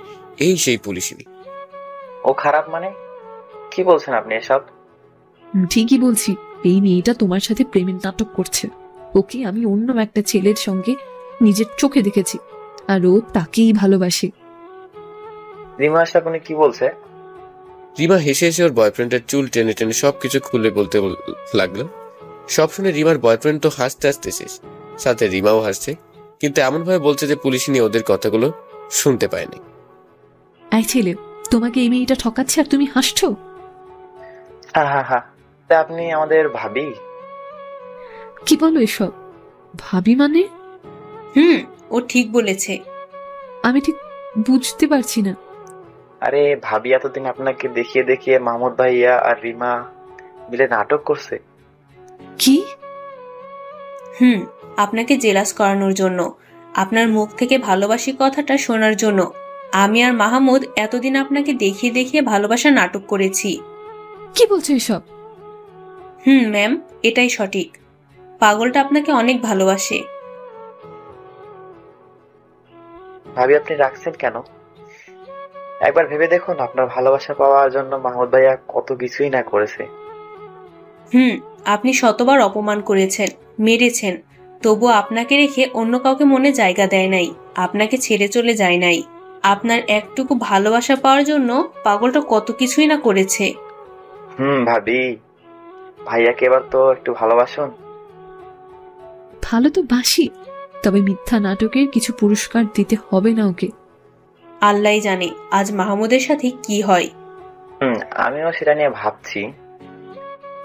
এই সেই পুলিশিনী। ও খারাপ মানে? কি বলছেন আপনি এসব? ঠিকই বলছি, এই মেয়েটা তোমার সাথে প্রেমের নাটক করছে। ওকে আমি অন্য একটা ছেলের সঙ্গে নিজের চোখে দেখেছি, আর ও তাকেই ভালোবাসে। রিমা এসব উনি কি বলছে? রিমা হেসে হেসে ওর বয়ফ্রেন্ডের চুল টেনে টেনে সবকিছু খুলে বলতে লাগলো। সব শুনে রিমার বয়ফ্রেন্ড তো হাসতে হাসতে শেষ, সাথে রিমাও হাসছে, কিন্তু এমন ভাবে বলছে যে পুলিশিনী ওদের কথাগুলো শুনতে পায়নি। এই ছেলে, তোমাকে এই মেয়েটা ঠকাচ্ছে আর তুমি হাসছো? হ্যাঁ, তা আপনি আমাদের ভাবি? কি বলো এসব? ভাবি মানে? ও ঠিক বলেছে। আমি ঠিক বুঝতে পারছি না। আরে ভাবি এতদিন আপনাকে দেখিয়ে দেখিয়ে মাহমুদ ভাইয়া আর রিমা মিলে নাটক করছে। কি? আপনাকে জেলাস করানোর জন্য, আপনার মুখ থেকে ভালোবাসি কথাটা শোনার জন্য আমি আর মাহমুদ এতদিন আপনাকে দেখিয়ে দেখিয়ে ভালোবাসা নাটক করেছি। কি বলছো এসব? ম্যাম, এটাই সঠিক। পাগলটা আপনাকে অনেক ভালোবাসে। ভাবি আপনি রাখছেন কেন? একবার ভেবে দেখুন, আপনার ভালোবাসা পাওয়ার জন্য মাহমুদ ভাইয়া কত কিছুই না করেছে। আপনি শতবার অপমান করেছেন, মেরেছেন, তবু আপনাকে রেখে অন্য কাউকে মনে জায়গা দেয় নাই, আপনাকে ছেড়ে চলে যায় নাই। আপনার একটুকু ভালোবাসা পাওয়ার জন্য পাগলটা কত কিছুই না করেছে। ভাবি, ভাইয়াকে এবার তো একটু ভালোবাসুন। ভালো তো বাসি, তবে মিথ্যা নাটকের কিছু পুরস্কার দিতে হবে না ওকে। আল্লাহ জানে আজ মাহমুদের সাথে কি হয়। আমিও সেটা নিয়ে ভাবছি।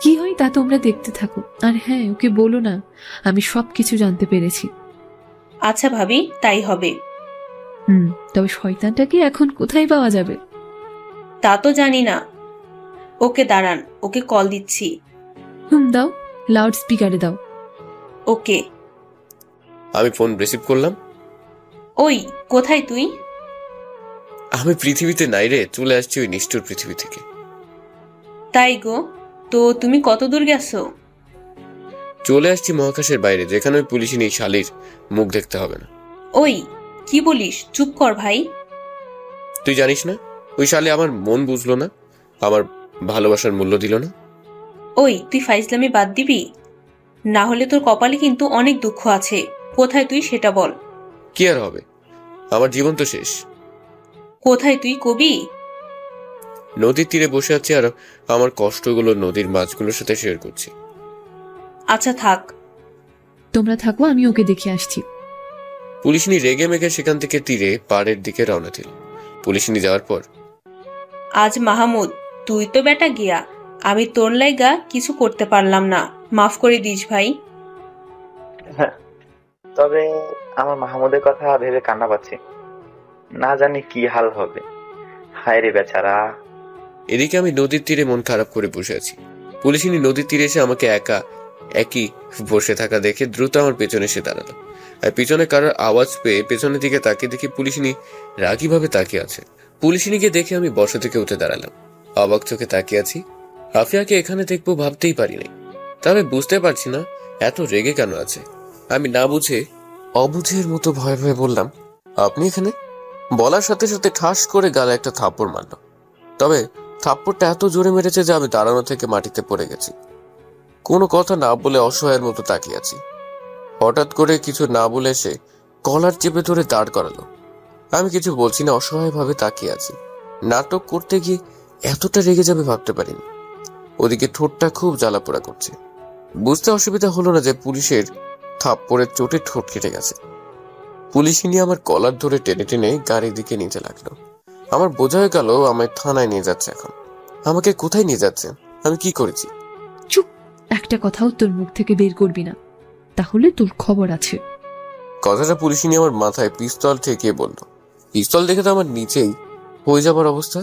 কি হয় তা তোমরা দেখতে থাকো। আর হ্যাঁ, ওকে বলো না আমি সবকিছু জানতে পেরেছি। আচ্ছা ভাবি, তাই হবে। তবে শয়তানটাকে এখন কোথায় পাওয়া যাবে তা তো জানি না। ওকে দাঁড়ান, ওকে কল দিচ্ছি। দাও, লাউড স্পিকারে দাও। ওকে। আমি ফোন রিসিভ করলাম। ওই কোথায় তুই? আমি পৃথিবীতে নাই রে, চলে আসছি ওই নিষ্ঠুর পৃথিবী থেকে। তাই গো, তো তুমি কত দূর গেছো? চলে আসছি মহাকাশের বাইরে, যেখানে ওই পুলিশিনী শালির মুখ দেখতে হবে না। ওই কি বলিস? চুপ কর ভাই। তুই জানিস না ওই শালি আমার মন বুঝলো না, আমার ভালোবাসার মূল্য দিল না। ওই তুই ফাইজলামি বাদ দিবি, না হলে তোর কপালে কিন্তু অনেক দুঃখ আছে। কোথায় তুই সেটা বল। কি আর হবে, আমার জীবন তো শেষ। কোথায় তুই কবি? নদীর তীরে বসে আছি আর আমার কষ্টগুলো নদীর মাছগুলোর সাথে শেয়ার করছি। আচ্ছা থাক, তোমরা থাকো, আমি ওকে দেখে আসছি। পুলিশিনী রেগে মেগে সেখান থেকে তীরে পাড়ের দিকে রওনা দিল। পুলিশিনী যাওয়ার পর, আজ মাহমুদ তুই তো বেটা গিয়া, আমি তোর লাইগা কিছু করতে পারলাম না, মাফ করে দিস ভাই। তবে আমার মাহমুদের কথা ভেবে কান্না পাচ্ছে, না জানি কি হাল হবে। হায় রে বেচারা। এদিকে আমি নদীর তীরে মন খারাপ করে বসে আছি। পুলিশিনী নদীর তীরে এসে আমাকে একই বসে থাকা দেখে দ্রুত আমার পেছনে এসে দাঁড়ালো। আর পিছনে কারোর আওয়াজ পেয়ে পেছনের দিকে তাকিয়ে দেখি পুলিশিনী রাগী ভাবে তাকিয়ে আছে। পুলিশিনীকে দেখে আমি বসা থেকে উঠে দাঁড়ালাম, অবাক চোখে তাকিয়ে আছি। আফিয়াকে এখানে দেখবো ভাবতেই পারি নাই, তবে বুঝতে পারছি না এত রেগে কেন আছে। আমি না বুঝে অবুঝের মতো ভয়ে ভয়ে বললাম, আপনি এখানে? বলার সাথে সাথে ঠাস করে গালে একটা থাপ্পড় মারল। তবে থাপ্পড়টা এত জোরে মেরেছে যে আমি দাঁড়ানো থেকে মাটিতে পড়ে গেছি। কোনো কথা না বলে অসহায়ের মতো তাকিয়ে আছি। হঠাৎ করে কিছু না বলে সে কলার চেপে ধরে দাঁড় করালো। আমি কিছু বলছি না, অসহায় ভাবে তাকিয়ে আছি। নাটক করতে গিয়ে এতটা রেগে যাবে ভাবতে পারিনি। ওদিকে ঠোঁটটা খুব জ্বালাপোড়া করছে। বুঝতে অসুবিধা হলো না যে পুলিশের থাপ্পড়ের চোটে ঠোঁট কেটে গেছে। পুলিশিনী আমার কলার ধরে টেনে টেনে গাড়ির দিকে নিতে লাগলো। আমার বোঝা হয়ে গেল আমায় থানায় নিয়ে যাচ্ছে। এখন আমাকে কোথায় নিয়ে যাচ্ছে? আমি কি করেছি? চুপ, একটা কথাও তোর মুখ থেকে বের করবি না, তাহলে তোর খবর আছে। কথাটা পুলিশিনী আমার মাথায় পিস্তল ঠেকিয়ে বলল। পিস্তল দেখে তো আমার নিচেই হয়ে যাবার অবস্থা,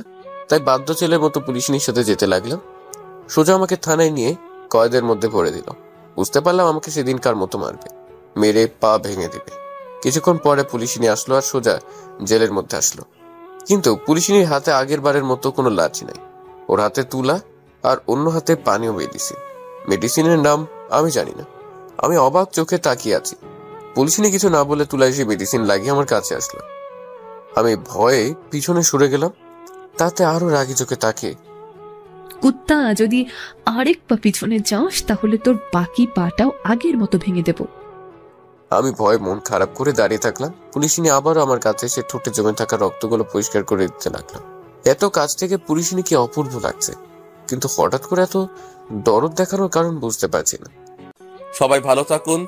তাই বাধ্য ছেলের মতো পুলিশিনীর সাথে যেতে লাগলাম। সোজা আমাকে থানায় নিয়ে কয়েদের মধ্যে ভরে দিল। বুঝতে পারলাম আমাকে সেদিনকার মতো মারবে, মেরে পা ভেঙে দিবে। কিছুক্ষণ পরে পুলিশিনী আসলো আর সোজা জেলের মধ্যে আসলো। কিন্তু পুলিশিনীর হাতে আগের বারের মতো কোনো লাঠি নাই, ওর হাতে তুলা আর অন্য হাতে পানীয় মেডিসিন। মেডিসিনের নাম আমি জানি না। আমি অবাক চোখে তাকিয়ে আছি। পুলিশিনী কিছু না বলে তুলা এসে মেডিসিন লাগিয়ে আমার কাছে আসলো। আমি ভয়ে পিছনে সরে গেলাম। তাতে আরো রাগি চোখে তাকিয়ে, কুত্তা, যদি আরেক পা পিছনে যাস তাহলে তোর বাকি পাটাও আগের মতো ভেঙে দেব। আমি ভয়ে মন খারাপ করে দাঁড়িয়ে থাকলাম। পুলিশিনী আবারও আমার কাছে এসে ঠোঁটে জমে থাকা রক্তগুলো পরিষ্কার করে দিতে লাগলাম। এত কাছ থেকে পুলিশিনীকে অপূর্ব লাগছে, কিন্তু হঠাৎ করে এত দরদ দেখানোর কারণ বুঝতে পারছি না। সবাই ভালো থাকুন।